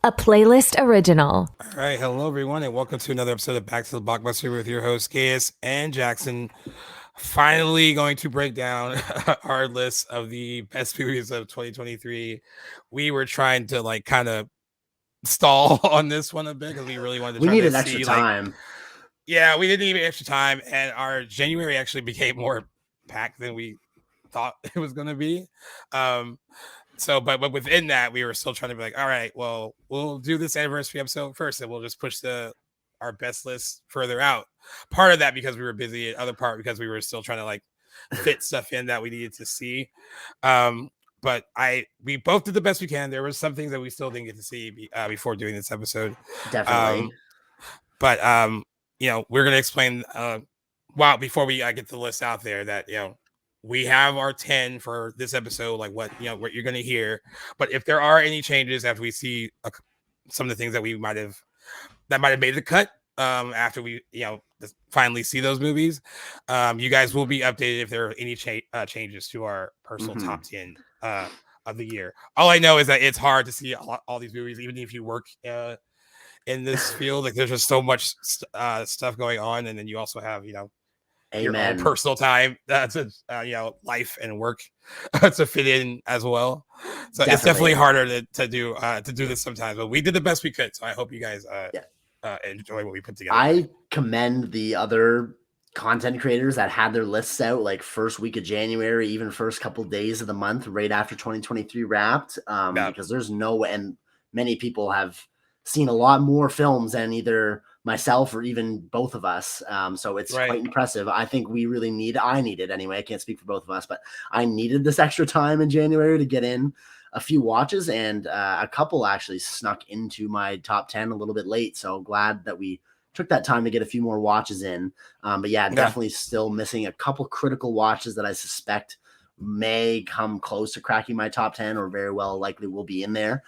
a playlist original. All right, hello everyone, and welcome to another episode of Back to the Blockbuster with your hosts Gaius and Jackson. Finally, going to break down our list of the best movies of 2023. We were trying to kind of stall on this one a bit because we really wanted to We try to needed extra see time. we didn't need extra time, and our January actually became more packed than we thought it was going to be. Um, but within that, we were still trying to be like, all right, well, we'll do this anniversary episode first, and we'll just push our best list further out. Part of that because we were busy, other part because we were still trying to fit stuff in that we needed to see. But we both did the best we can. There were some things that we still didn't get to see before doing this episode. Definitely. But we're gonna explain before we get the list out there that we have our 10 for this episode, like what you're gonna hear. But if there are any changes after we see some of the things that might have made the cut after we finally see those movies, you guys will be updated if there are any changes to our personal top 10 of the year. All I know is that it's hard to see all these movies, even if you work in this field. Like there's just so much stuff going on, and then you also have your own personal time to life and work to fit in as well. So it's definitely harder to do this sometimes, but we did the best we could. So I hope you guys enjoy what we put together. I commend the other content creators that had their lists out like first week of January, even first couple of days of the month right after 2023 wrapped, because there's and many people have seen a lot more films than either myself or even both of us. So it's quite impressive. I think I needed anyway. I can't speak for both of us, but I needed this extra time in January to get in a few watches, and a couple actually snuck into my top 10 a little bit late. So glad that we took that time to get a few more watches in. But definitely still missing a couple critical watches that I suspect may come close to cracking my top 10 or very well likely will be in there.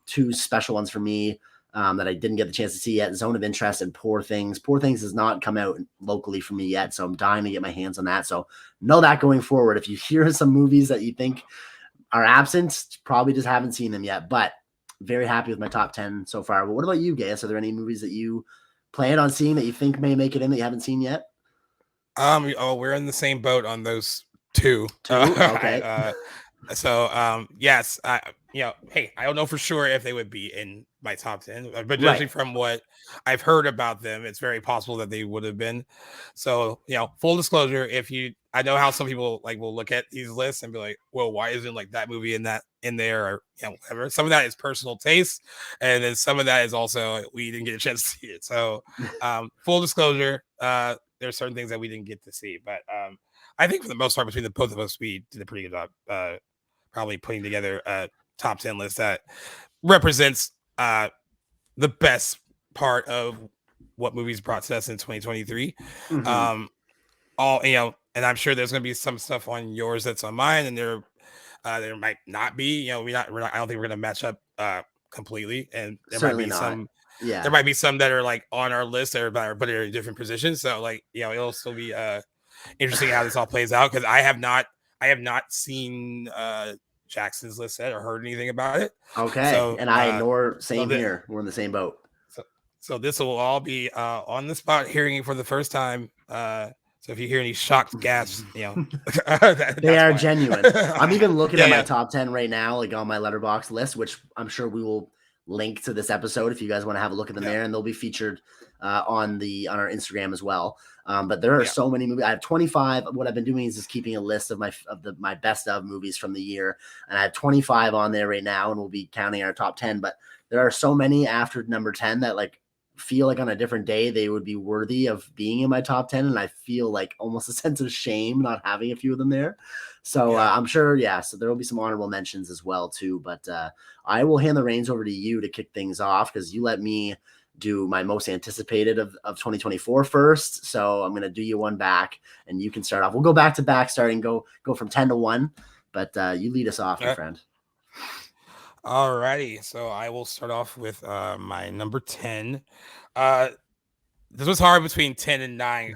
Two special ones for me that I didn't get the chance to see yet: Zone of Interest and Poor Things. Poor Things has not come out locally for me yet, so I'm dying to get my hands on that. So know that going forward, if you hear some movies that you think are absent, probably just haven't seen them yet, but very happy with my top 10 so far. But what about you, Gaius? Are there any movies that you plan on seeing that you think may make it in that you haven't seen yet? We're in the same boat on those two. Okay. Yes, hey, I don't know for sure if they would be in my top 10, but judging from what I've heard about them, it's very possible that they would have been. So, full disclosure, I know how some people will look at these lists and be like, well, why isn't that movie in there, or whatever. Some of that is personal taste, and then some of that is also we didn't get a chance to see it. So, full disclosure, there's certain things that we didn't get to see, but I think for the most part, between the both of us, we did a pretty good job probably putting together a top 10 list that represents the best part of what movies brought to us in 2023. And I'm sure there's going to be some stuff on yours that's on mine, and there might not be. I don't think we're going to match up completely, and there Certainly might be not. some. Yeah, there might be some that are on our list that are put in different positions. So it'll still be interesting how this all plays out, because I have not seen Jackson's list yet or heard anything about it. Okay. So, and same here. We're in the same boat. So this will all be on the spot, hearing it for the first time. So if you hear any shocked gasps, they are why. Genuine. I'm even looking at my top 10 right now, on my Letterboxd list, which I'm sure we will link to this episode if you guys want to have a look at them there, and they'll be featured on our Instagram as well. But there are so many movies. I have 25. What I've been doing is just keeping a list of my best of movies from the year, and I have 25 on there right now, and we'll be counting our top 10. But there are so many after number 10 that feel like on a different day they would be worthy of being in my top 10, and I feel almost a sense of shame not having a few of them there. So I'm sure so there will be some honorable mentions as well too, but I will hand the reins over to you to kick things off, because you let me do my most anticipated of 2024 first. So I'm going to do you one back, and you can start off. We'll go back to back, starting go from 10 to 1, but you lead us off, my friend. Alrighty, so I will start off with my number 10. This was hard between 10 and 9.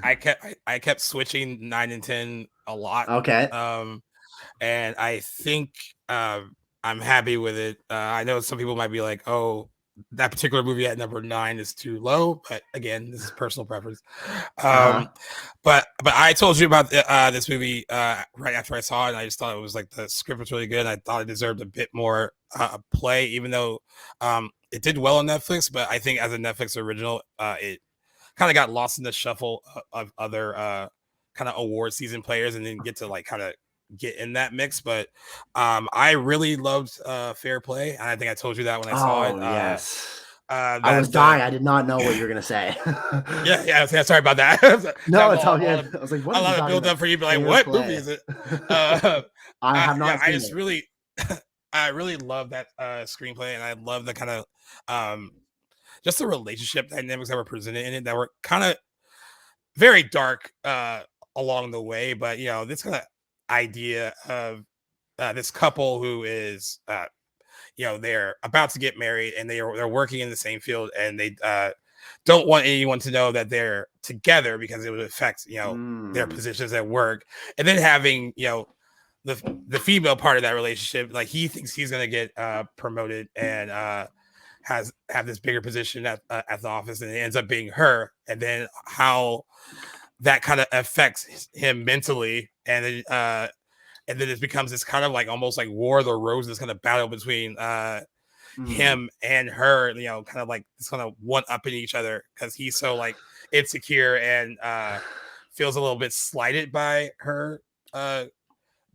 I kept switching 9 and 10 a lot. Okay. And I think I'm happy with it. I know some people might be like, "Oh, that particular movie at number 9 is too low, but again, this is personal preference. But I told you about this movie right after I saw it, and I just thought it was like the script was really good. I thought it deserved a bit more play, even though it did well on Netflix. But I think as a Netflix original, it kind of got lost in the shuffle of other kind of award season players, and didn't get to like kind of get in that mix. But I really loved Fair Play, and I think I told you that when I saw it. Yes. I was dying. I did not know what you were gonna say. yeah. Sorry about that. No, it's all good. I was like, what a lot of build up for you, but like, what movie is it? I have not. I just really, I really love that screenplay, and I love the kind of just the relationship dynamics that were presented in it that were kind of very dark along the way. But this kind of idea of this couple who is they're about to get married, and they're working in the same field, and they don't want anyone to know that they're together because it would affect their positions at work. And then having the female part of that relationship, like he thinks he's gonna get promoted and have this bigger position at the office, and it ends up being her. And then how that kind of affects him mentally, and then it becomes this kind of like almost like War of the Roses kind of battle between him and her, kind of like this kind of one upping each other because he's so like insecure and feels a little bit slighted by her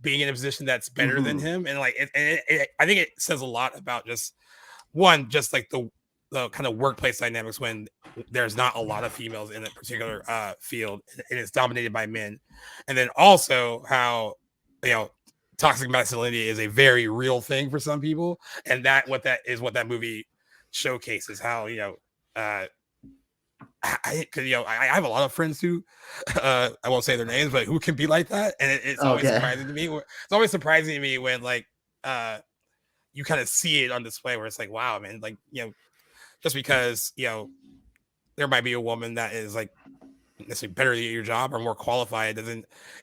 being in a position that's better than him. And like I think it says a lot about just like the kind of workplace dynamics when there's not a lot of females in a particular field and it's dominated by men. And then also how toxic masculinity is a very real thing for some people, and what that movie showcases. How I have a lot of friends who I won't say their names, but who can be like that, and it's always surprising to me. It's always surprising to me when like you kind of see it on display, where it's like, wow, man, like just because there might be a woman that is like necessarily better at your job or more qualified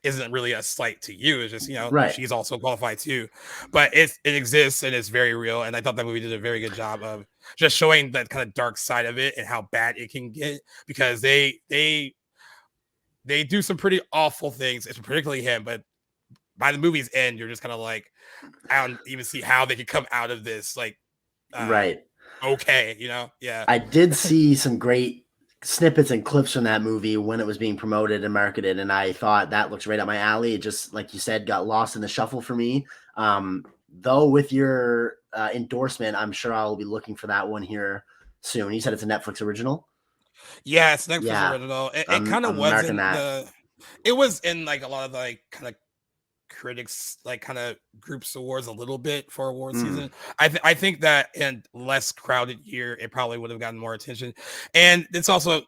isn't really a slight to you. It's just right. She's also qualified too, but it exists and it's very real. And I thought that movie did a very good job of just showing that kind of dark side of it and how bad it can get, because they do some pretty awful things. It's particularly him, but by the movie's end, you're just kind of like, I don't even see how they could come out of this like right. Okay, yeah. I did see some great snippets and clips from that movie when it was being promoted and marketed, and I thought that looks right up my alley. It just, like you said, got lost in the shuffle for me. Though with your endorsement, I'm sure I'll be looking for that one here soon. You said it's a Netflix original? Yeah, it's Netflix original. It kind of wasn't it was in like a lot of like kind of critics like kind of groups awards a little bit for award season. I think that in less crowded year it probably would have gotten more attention. And it's also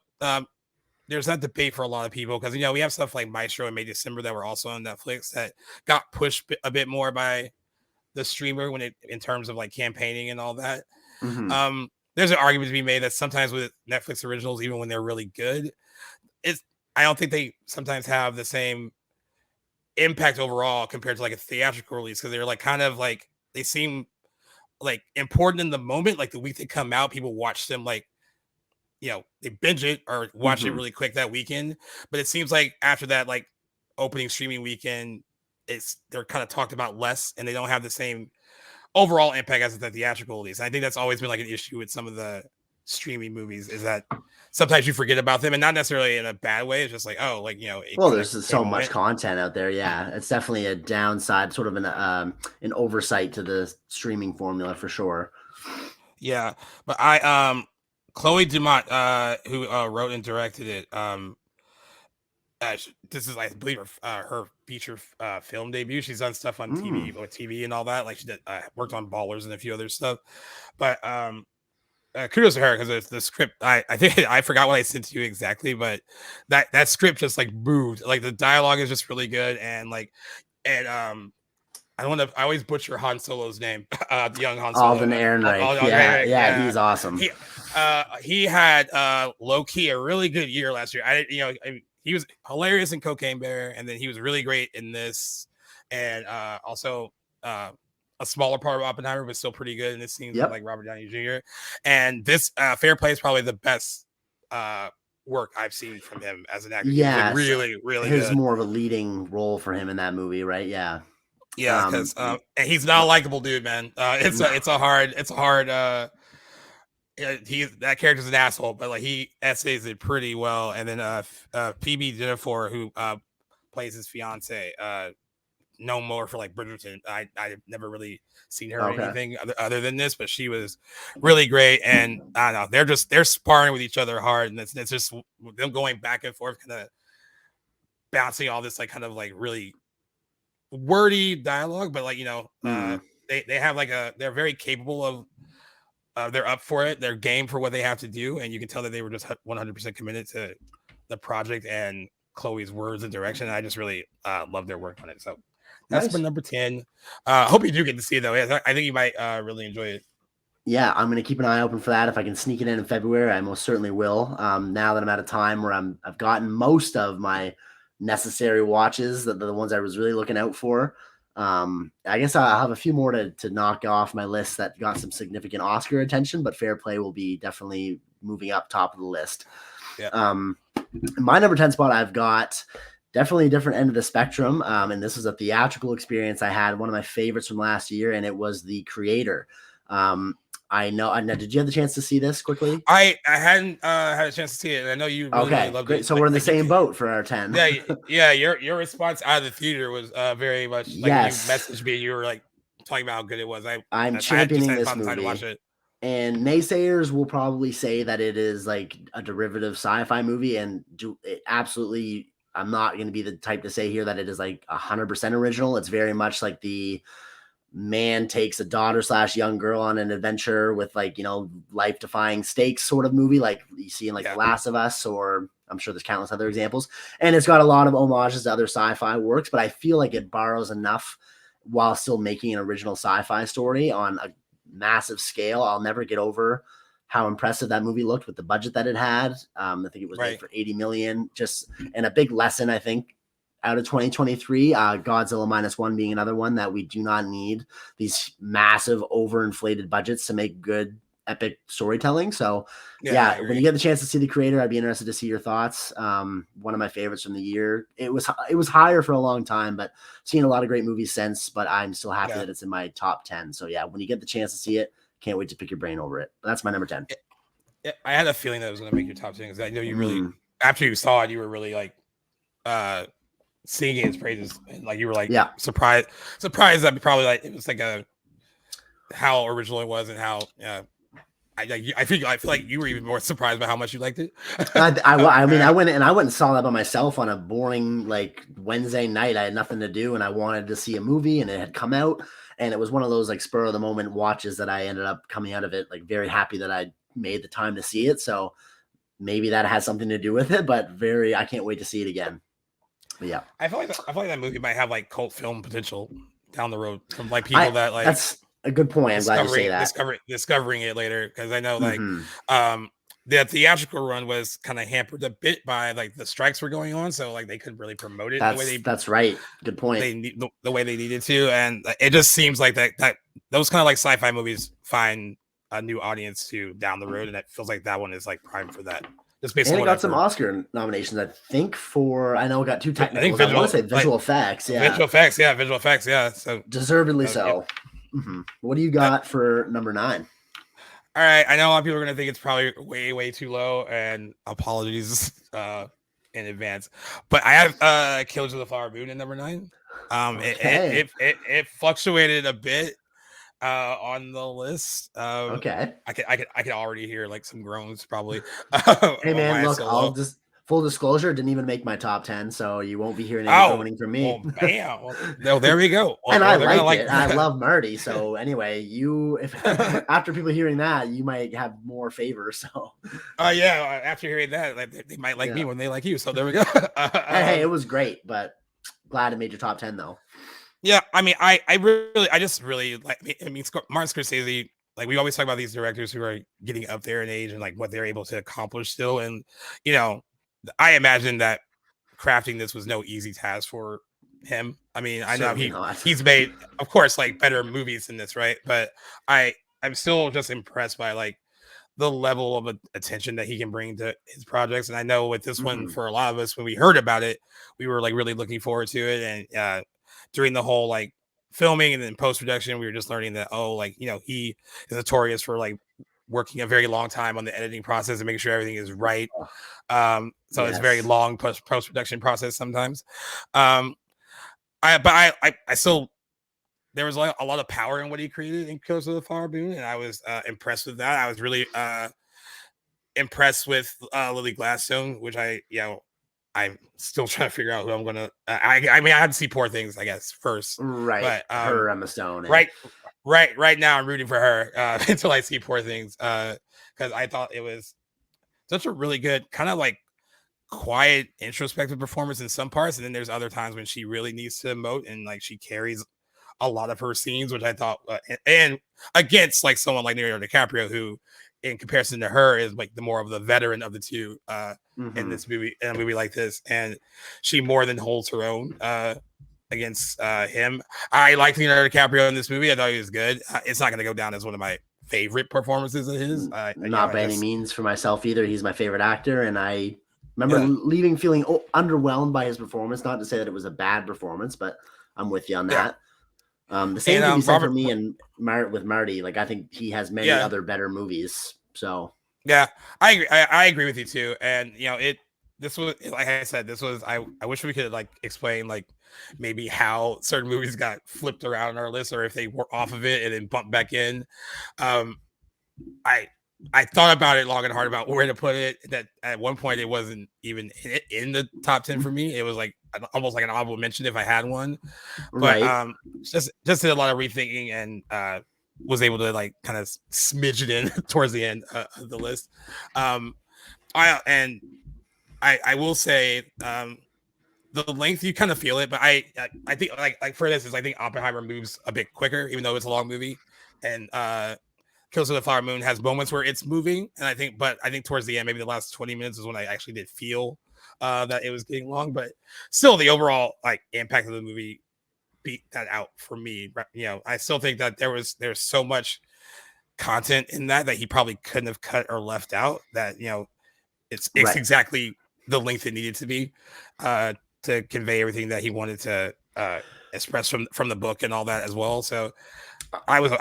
there's that debate for a lot of people because we have stuff like Maestro and May December that were also on Netflix that got pushed a bit more by the streamer in terms of like campaigning and all that. There's an argument to be made that sometimes with Netflix originals, even when they're really good, I don't think they sometimes have the same impact overall compared to like a theatrical release, because they're like kind of like they seem like important in the moment, like the week they come out, people watch them like they binge it or watch it really quick that weekend. But it seems like after that like opening streaming weekend, they're kind of talked about less and they don't have the same overall impact as the theatrical release. And I think that's always been like an issue with some of the streaming movies, is that sometimes you forget about them, and not necessarily in a bad way. It's just like, oh, like well, there's so much content out there. Yeah, it's definitely a downside, sort of an oversight to the streaming formula for sure. Yeah, but Chloe Dumont, who wrote and directed it, this is, I believe, her feature film debut. She's done stuff on TV and all that. Like she did, worked on Ballers and a few other stuff. But kudos to her, because the script. I think I forgot what I sent to you exactly, but that script just like moved. Like the dialogue is just really good, and I always butcher Han Solo's name. The young Han Solo. Alden Ehrenreich. Yeah, he's awesome. He had low key a really good year last year. He was hilarious in Cocaine Bear, and then he was really great in this, and also a smaller part of Oppenheimer, but still pretty good in the scenes with Yep. like Robert Downey Jr. And this Fair Play is probably the best work I've seen from him as an actor. Yeah, He was like really, really his good. more of a leading role for him in that movie, right? Yeah. Yeah, because and he's not a likable dude, man. It's a hard that character's an asshole, but like he essays it pretty well. And then Phoebe Jennifer, who plays his fiance, no more for like Bridgerton. I've never really seen her in anything other than this, but she was really great. And I don't know, they're sparring with each other hard, and it's just them going back and forth, kind of bouncing all this like kind of like really wordy dialogue, but like they have like they're very capable of they're up for it, they're game for what they have to do, and you can tell that they were just 100% committed to the project and Chloe's words and direction. I just really love their work on it. So that's my number 10. Hope you do get to see it though. I think you might really enjoy it. Yeah, I'm going to keep an eye open for that. If I can sneak it in February, I most certainly will. Now that I'm at a time where I've gotten most of my necessary watches, the ones I was really looking out for. I guess I'll have a few more to knock off my list that got some significant Oscar attention, but Fair Play will be definitely moving up top of the list. Yeah. My number 10 spot, I've got definitely a different end of the spectrum. And this is a theatrical experience I had, one of my favorites from last year, and it was The Creator. I know. Did you have the chance to see this quickly? I hadn't had a chance to see it. And I know you really loved great. it. So we're in the same boat for our 10. Yeah. Your response out of the theater was very much like when you messaged me. You were like talking about how good it was. I'm championing this movie. To watch it. And naysayers will probably say that it is like a derivative sci-fi movie, and absolutely. I'm not going to be the type to say here that it is like 100% original. It's very much like the man takes a daughter / young girl on an adventure with like, life-defying stakes sort of movie, like you see in like The Last of Us, or I'm sure there's countless other examples. And it's got a lot of homages to other sci-fi works, but I feel like it borrows enough while still making an original sci-fi story on a massive scale. I'll never get over how impressive that movie looked with the budget that it had. I think it was made for 80 million, and a big lesson, I think, out of 2023, Godzilla -1 being another one, that we do not need these massive overinflated budgets to make good epic storytelling. So when you get the chance to see The Creator, I'd be interested to see your thoughts. One of my favorites from the year. It was higher for a long time, but seen a lot of great movies since, but I'm still happy that it's in my top 10. So when you get the chance to see it, can't wait to pick your brain over it. But that's my number 10. I had a feeling that it was going to make your top 10 because I know you really, after you saw it, you were really like singing its praises, and like you were like surprised that probably like it was like how original it was, and how I feel like you were even more surprised by how much you liked it. I mean, I went and saw that by myself on a boring like Wednesday night. I had nothing to do, and I wanted to see a movie, and it had come out, and it was one of those like spur of the moment watches that I ended up coming out of it like very happy that I made the time to see it. So maybe that has something to do with it, but I can't wait to see it again. But yeah, I feel like that movie might have like cult film potential down the road from like people that like. That's a good point. I'm glad you say that. Discovering it later, because I know like the theatrical run was kind of hampered a bit by like the strikes were going on, so like they couldn't really promote it the way that's right. Good point. The way they needed to, and it just seems like that those kind of like sci-fi movies find a new audience to down the road, and it feels like that one is like prime for that. Just based and on it got some Oscar nominations, I think, I know it got two technical. I want to say visual effects. Visual effects. Yeah. So deservedly so. What do you got for number 9? All right. I know a lot of people are going to think it's probably way, way too low, and apologies in advance. But I have Killers of the Flower Moon in number 9. It fluctuated a bit on the list. I could already hear like some groans probably. Hey man, look, I'll just full disclosure, didn't even make my top 10, so you won't be hearing any groaning from me. Well, bam. No, there we go. And I like it. I love Marty. So anyway, if after people hearing that, you might have more favor. So after hearing that, like, they might like me when they like you. So there we go. Hey, it was great, but glad it made your top 10 though. Yeah, I mean, I just really like. I mean, Martin Scorsese. Like we always talk about these directors who are getting up there in age and like what they're able to accomplish still. And I imagine that crafting this was no easy task for him. I mean, I Certainly know not. he's made, of course, like better movies than this, right? But I'm still just impressed by like the level of attention that he can bring to his projects. And I know with this one, for a lot of us, when we heard about it, we were like really looking forward to it. And during the whole like filming and then post production, we were just learning that, oh, like, you know, he is notorious for like working a very long time on the editing process and making sure everything is right. So it's very long post production process sometimes. I still, there was like a lot of power in what he created in Killers of the Flower Moon, and I was impressed with that. I was really impressed with Lily Gladstone, which I'm still trying to figure out who I'm gonna. I mean, I had to see Poor Things, I guess, first, right? But her Emma Stone, right now, I'm rooting for her until I see Poor Things, because I thought it was such a really good kind of like quiet, introspective performance in some parts, and then there's other times when she really needs to emote and like she carries a lot of her scenes, which I thought, and against like someone like Leonardo DiCaprio, who, in comparison to her, is like the more of the veteran of the two in this movie, in a movie like this, and she more than holds her own against him. I like Leonardo DiCaprio in this movie. I thought he was good. It's not going to go down as one of my favorite performances of his. Not by any means for myself either. He's my favorite actor, and I remember leaving feeling underwhelmed by his performance. Not to say that it was a bad performance, but I'm with you on that. The same can be said for me and with Marty. Like, I think he has many other better movies. So yeah, I agree with you too. And you know, this was, like I said, this was, I wish we could like explain like maybe how certain movies got flipped around on our list, or if they were off of it and then bumped back in. I thought about it long and hard about where to put it. That at one point it wasn't even in the top 10 for me. It was like almost like an honorable mention if I had one. But just did a lot of rethinking and was able to like kind of smidge it in towards the end of the list. I will say the length, you kind of feel it, but I think like for instance, I think Oppenheimer moves a bit quicker, even though it's a long movie, and Killers of the Flower Moon has moments where it's moving, and I think towards the end, maybe the last 20 minutes is when I actually did feel that it was getting long, but still the overall like impact of the movie beat that out for me. You know, I still think that there's so much content in that he probably couldn't have cut or left out, that, you know, it's exactly the length it needed to be to convey everything that he wanted to express from the book and all that as well. So I was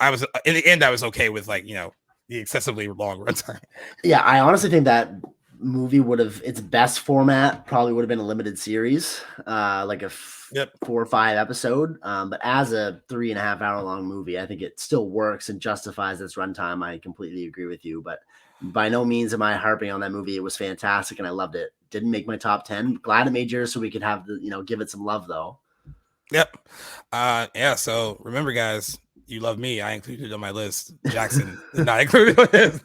in the end, I was okay with, like, you know, the excessively long runtime. Yeah, I honestly think that movie would have, its best format probably would have been a limited series, like a 4 or 5 episode. But as a 3.5 hour long movie, I think it still works and justifies its runtime. I completely agree with you, but by no means am I harping on that movie. It was fantastic and I loved it. Didn't make my top 10. Glad it made yours so we could have the, you know, give it some love though. Yep. Yeah. So remember, guys, you love me. I included it on my list. Jackson is not included on his.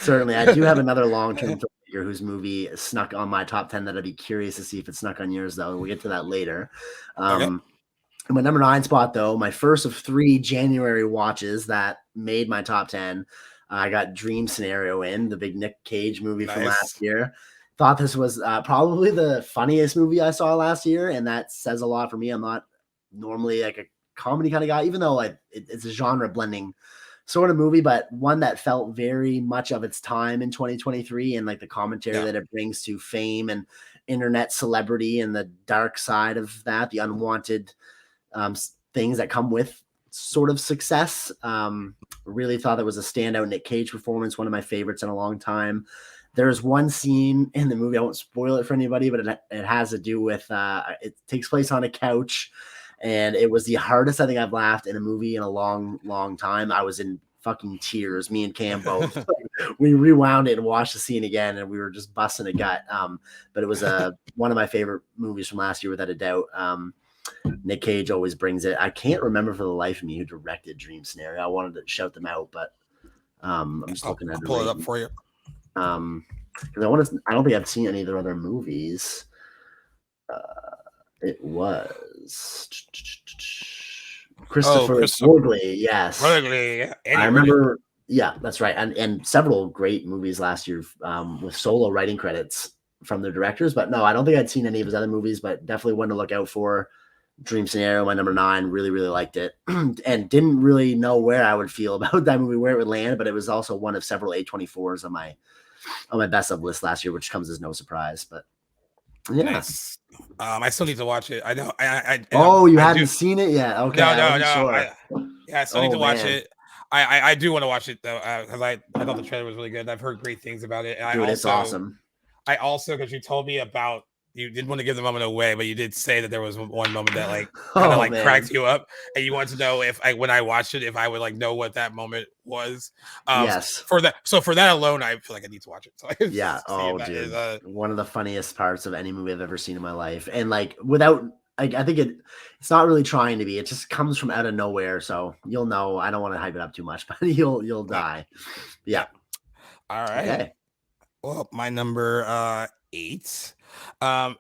Certainly. I do have another long-term figure whose movie snuck on my top 10 that I'd be curious to see if it snuck on yours, though. We'll get to that later. My number 9 spot, though, my first of 3 January watches that made my top 10. I got Dream Scenario in, the big Nick Cage movie from last year. Thought this was probably the funniest movie I saw last year, and that says a lot for me. I'm not normally like a comedy kind of guy, even though it's a genre blending sort of movie, but one that felt very much of its time in 2023, and like the commentary that it brings to fame and internet celebrity and the dark side of that, the unwanted things that come with sort of success. Really thought that was a standout Nick Cage performance, one of my favorites in a long time. There's one scene in the movie, I won't spoil it for anybody, but it has to do with it takes place on a couch, and it was the hardest I think I've laughed in a movie in a long, long time. I was in fucking tears. Me and Cam both. We rewound it and watched the scene again, and we were just busting a gut. But it was one of my favorite movies from last year, without a doubt. Nick Cage always brings it. I can't remember for the life of me who directed Dream Scenario. I wanted to shout them out, but I'm just looking at it. Pull it up for you. Because I don't think I've seen any of their other movies. It was Christopher Worgley. Yes, Worgley. I remember. Yeah, that's right. And several great movies last year with solo writing credits from the directors. But no, I don't think I'd seen any of his other movies, but definitely one to look out for. Dream Scenario, my number 9, really, really liked it. And didn't really know where I would feel about that movie, where it would land, but it was also one of several A24s on my best of list last year, which comes as no surprise. But yeah. Nice. I still need to watch it. I know. You hadn't seen it yet? Okay. No. Sure. I still need to watch it. I do want to watch it though, because I thought the trailer was really good. I've heard great things about it. And it's awesome. I also, because you told me about, you didn't want to give the moment away, but you did say that there was one moment that like kind of cracked you up, and you wanted to know if when I watched it, if I would like know what that moment was. Yes. For that alone, I feel like I need to watch it. So yeah. Oh, dude. One of the funniest parts of any movie I've ever seen in my life, and like without, I think it's not really trying to be. It just comes from out of nowhere. So you'll know. I don't want to hype it up too much, but you'll die. Yeah. All right. Okay. Well, my number 8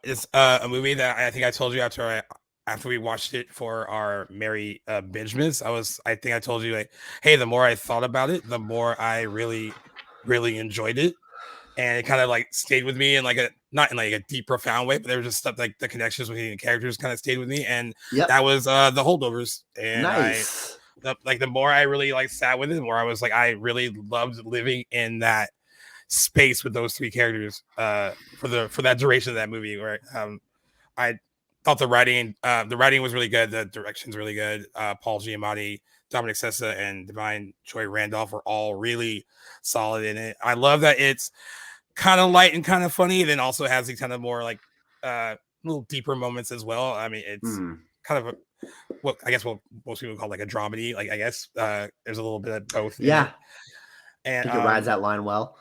is a movie that I think I told you after we watched it for our Merry Binge-Miss. I think I told you, like, hey, the more I thought about it, the more I really, really enjoyed it. And it kind of like stayed with me in like not in like a deep, profound way, but there was just stuff like the connections between the characters kind of stayed with me. And that was The Holdovers. And nice. The more I really like sat with it, the more I was like, I really loved living in that space with those 3 characters for that duration of that movie. Where I thought the writing was really good, the direction's really good. Paul Giamatti, Dominic Sessa, and Divine Joy Randolph are all really solid in it. I love that it's kind of light and kind of funny, then also has these kind of more like little deeper moments as well. I mean, it's kind of what I guess what most people call like a dramedy. Like I guess there's a little bit of both. Yeah, and I think it rides that line well.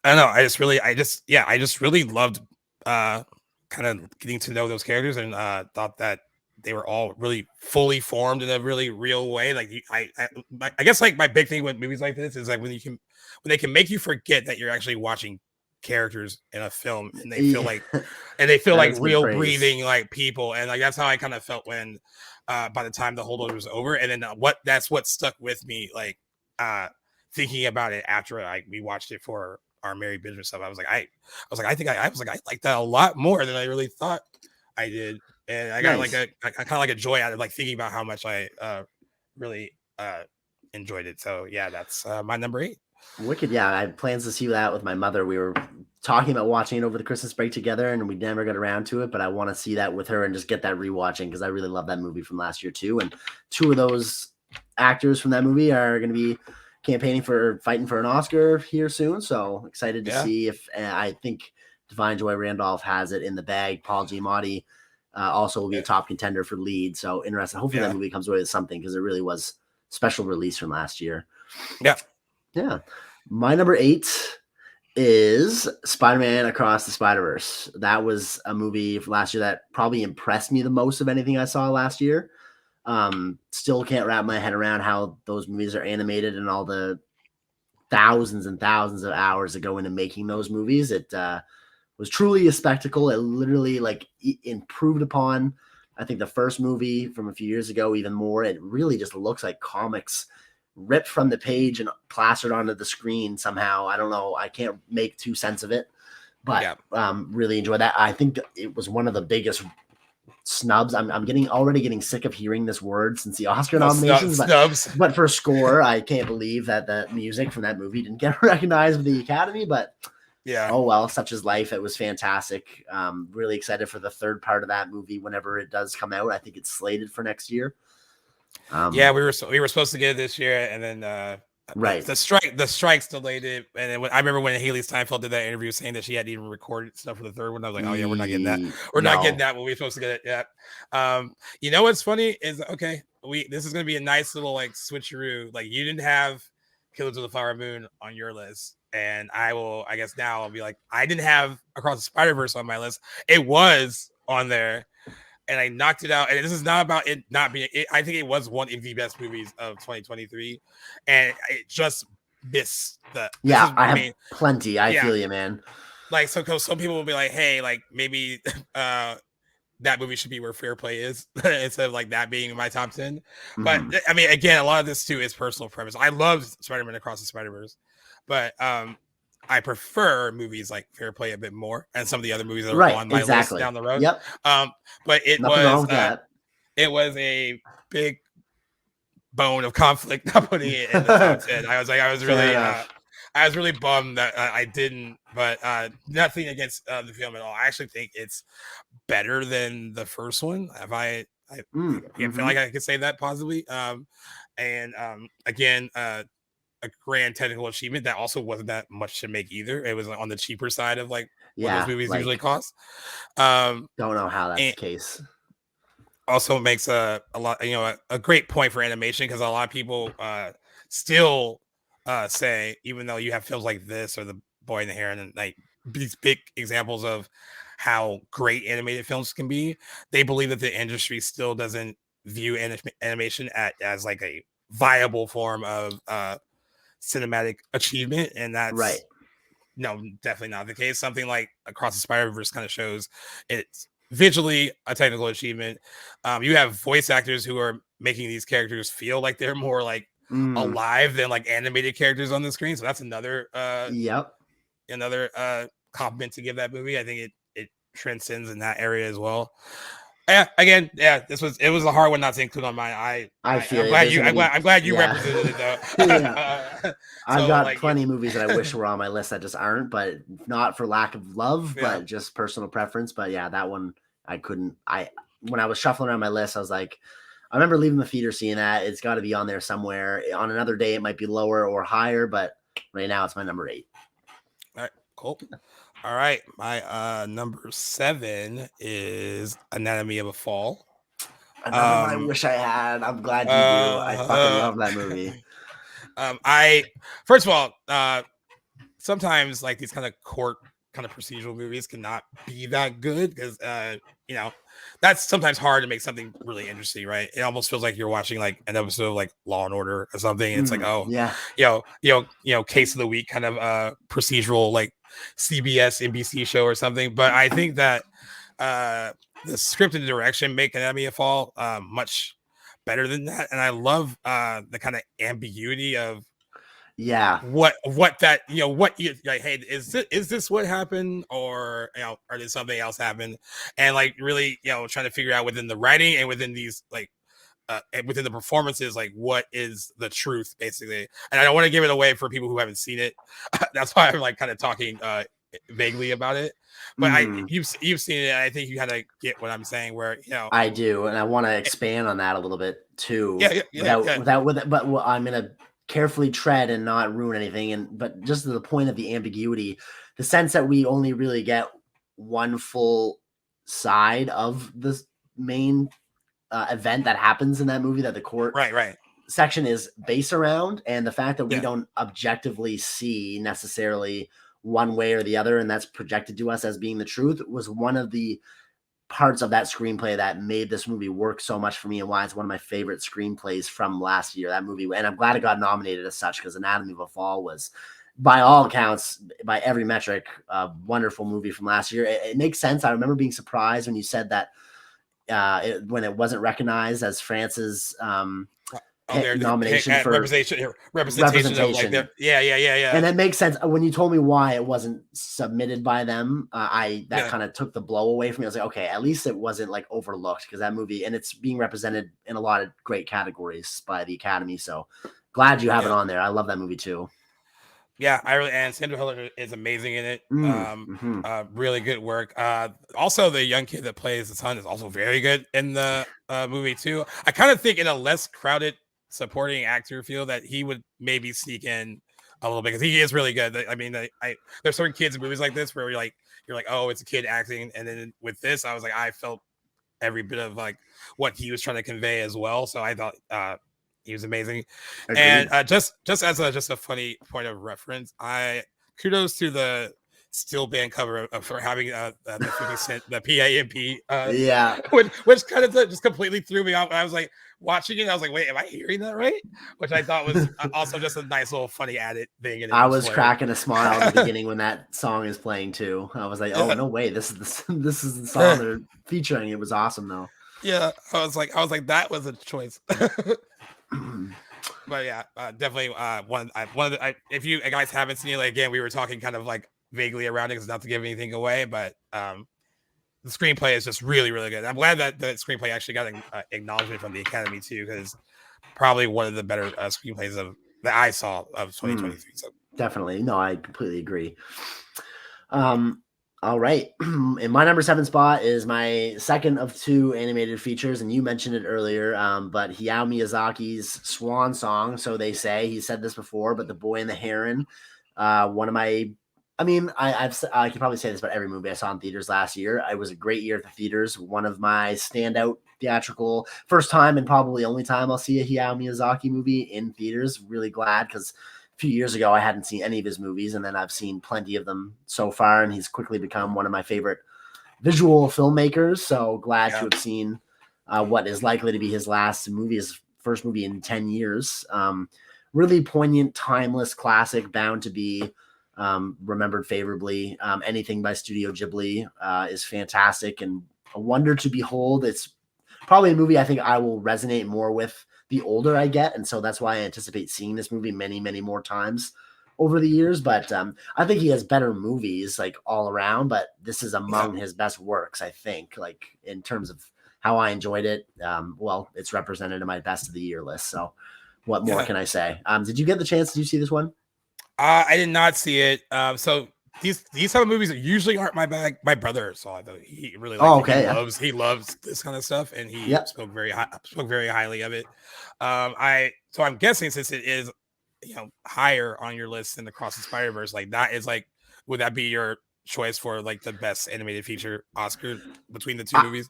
I don't know. I just really loved kind of getting to know those characters, and thought that they were all really fully formed in a really real way. Like I guess like my big thing with movies like this is like when they can make you forget that you're actually watching characters in a film, and they feel like like real breathing like people. And like that's how I kind of felt when by the time The Holdover was over. And then that's what stuck with me, like thinking about it after we watched it for our Merry Business stuff. I was like I like that a lot more than I really thought I did. And I got I kind of like a joy out of like thinking about how much I really enjoyed it. So yeah, that's my number 8. Wicked. Yeah, I had plans to see that with my mother. We were talking about watching it over the Christmas break together, and we never got around to it. But I want to see that with her and just get that rewatching, because I really love that movie from last year too. And 2 of those actors from that movie are going to be fighting for an Oscar here soon. So excited to see if I think Divine Joy Randolph has it in the bag. Paul Giamatti also will be a top contender for lead. So interesting. Hopefully that movie comes away with something, because it really was special release from last year. Yeah. My number 8 is Spider-Man Across the Spider-Verse. That was a movie from last year that probably impressed me the most of anything I saw last year. Still can't wrap my head around how those movies are animated and all the thousands and thousands of hours that go into making those movies. It was truly a spectacle. It literally improved upon, I think, the first movie from a few years ago even more. It really just looks like comics ripped from the page and plastered onto the screen somehow. I don't know. I can't make 2 cents of it, but really enjoyed that. I think it was one of the biggest snubs. I'm already getting sick of hearing this word since the Oscar nominations. Snubs. But for score, I can't believe that the music from that movie didn't get recognized with the Academy. But oh well, such is life. It was fantastic. Really excited for the 3rd part of that movie whenever it does come out. I think it's slated for next year. We were supposed to get it this year, and then the strikes delayed it. And then I remember when Haley Steinfeld did that interview saying that she hadn't even recorded stuff for the 3rd one. I was like, oh yeah, we're not getting that. We're not getting that when we're supposed to get it yet. You know what's funny is this is gonna be a nice little like switcheroo. Like you didn't have Killers of the Flower Moon on your list, and I guess now I'll be like, I didn't have Across the Spider-Verse on my list. It was on there, and I knocked it out. And this is not about it not being it. I think it was one of the best movies of 2023, and it just missed the. I have plenty. I feel you, man. Like, so some people will be like, hey, like maybe that movie should be where Fair Play is instead of like that being in my top 10. But I mean, again, a lot of this too is personal premise. I loved Spider-Man Across the Spider-Verse, but I prefer movies like Fair Play a bit more, and some of the other movies that are on my list down the road. Yep. But it Nothing wrong with that. It was a big bone of conflict not putting it in the top 10. I was really bummed that I didn't, but nothing against the film at all. I actually think it's better than the first one. I feel like I could say that positively. Again, a grand technical achievement that also wasn't that much to make either. It was on the cheaper side of like what those movies usually cost. Don't know how that's the case. Also makes a lot, a great point for animation, because a lot of people still say, even though you have films like this or The Boy and the Heron and like these big examples of how great animated films can be, they believe that the industry still doesn't view animation as like a viable form of cinematic achievement, and that's no, definitely not the case. Something like Across the Spider-Verse kind of shows it's visually a technical achievement. You have voice actors who are making these characters feel like they're more like alive than like animated characters on the screen. So that's another compliment to give that movie. I think it transcends in that area as well. Again, it was a hard one not to include on mine. I'm glad you represented it though. I've got plenty of movies that I wish were on my list that just aren't, but not for lack of love, but just personal preference. But yeah, that one I couldn't. When I was shuffling around my list, I was like, I remember leaving the theater seeing that. It's got to be on there somewhere. On another day, it might be lower or higher, but right now it's my number 8. All right, cool. All right, my number 7 is Anatomy of a Fall. Another one I wish I had. I'm glad you do. I fucking love that movie. First of all, sometimes like these kind of court kind of procedural movies cannot be that good because that's sometimes hard to make something really interesting, right? It almost feels like you're watching like an episode of like Law and Order or something. And it's like, Case of the Week kind of procedural like CBS NBC show or something. But I think that the script and direction make Anatomy of a Fall much better than that, and I love the kind of ambiguity of what that what you like, hey, is this what happened, or or did something else happen, and like really trying to figure out within the writing and within these like within the performances, like what is the truth basically. And I don't want to give it away for people who haven't seen it. That's why I'm like kind of talking vaguely about it, but you've seen it, and I think you kind of get what I'm saying, where I do, and I want to expand on that a little bit too. But I'm gonna carefully tread and not ruin anything, but just to the point of the ambiguity, the sense that we only really get one full side of the main event that happens in that movie that the court section is based around, and the fact that we don't objectively see necessarily one way or the other, and that's projected to us as being the truth, was one of the parts of that screenplay that made this movie work so much for me, and why it's one of my favorite screenplays from last year, that movie. And I'm glad it got nominated as such, because Anatomy of a Fall was, by all accounts, by every metric, a wonderful movie from last year. It makes sense. I remember being surprised when you said that when it wasn't recognized as France's nomination for representation. Of like and it makes sense when you told me why it wasn't submitted by them. That kind of took the blow away from me. I was like, okay, at least it wasn't like overlooked, because that movie, and it's being represented in a lot of great categories by the Academy. So glad you have it on there. I love that movie too. Yeah, and Sandra Hüller is amazing in it. Really good work. Also, the young kid that plays the son is also very good in the movie too. I kind of think in a less crowded supporting actor field that he would maybe sneak in a little bit, because he is really good. I mean, there's certain kids in movies like this where you're like, oh, it's a kid acting, and then with this, I was like, I felt every bit of like what he was trying to convey as well. So I thought he was amazing. Agreed. And just as a funny point of reference, kudos to the Steel Band cover for having the 50 Cent, the PAMP. Which kind of just completely threw me off. I was like watching it, I was like, wait, am I hearing that right? Which I thought was also just a nice little funny added thing. And I was cracking a smile at the beginning when that song is playing too. I was like, oh no way, this is the song they're featuring. It was awesome though. Yeah, I was like that was a choice. but yeah, definitely one of the, if you guys haven't seen it, like, again, we were talking kind of like vaguely around it because not to give anything away, but the screenplay is just really, really good. I'm glad that the screenplay actually got acknowledgement from the Academy too, because probably one of the better screenplays that I saw of 2023. So definitely, no, I completely agree. All right, and my number 7 spot is my second of 2 animated features, and you mentioned it earlier, but Hayao Miyazaki's swan song, so they say. He said this before, but The Boy and the Heron, one of my, I mean, I can probably say this about every movie I saw in theaters last year. It was a great year at the theaters. One of my standout theatrical, first time and probably only time I'll see a Hayao Miyazaki movie in theaters. Really glad, because a few years ago I hadn't seen any of his movies, and then I've seen plenty of them so far, and he's quickly become one of my favorite visual filmmakers. So glad to have seen what is likely to be his last movie, his first movie in 10 years. Really poignant, timeless classic, bound to be remembered favorably. Anything by Studio Ghibli is fantastic and a wonder to behold. It's probably a movie I think I will resonate more with the older I get, and so that's why I anticipate seeing this movie many, many more times over the years. But I think he has better movies like all around, but this is among his best works, I think, like in terms of how I enjoyed it. Well, it's represented in my best of the year list. So what more can I say? Did you get the chance to see this one? I did not see it. So these type of movies usually aren't my bag. My brother saw it though. He really liked it. He loves this kind of stuff, and he spoke very highly of it. So I'm guessing, since it is, higher on your list than Across the Spider-Verse, like that is like, would that be your choice for like the best animated feature Oscar between the two movies?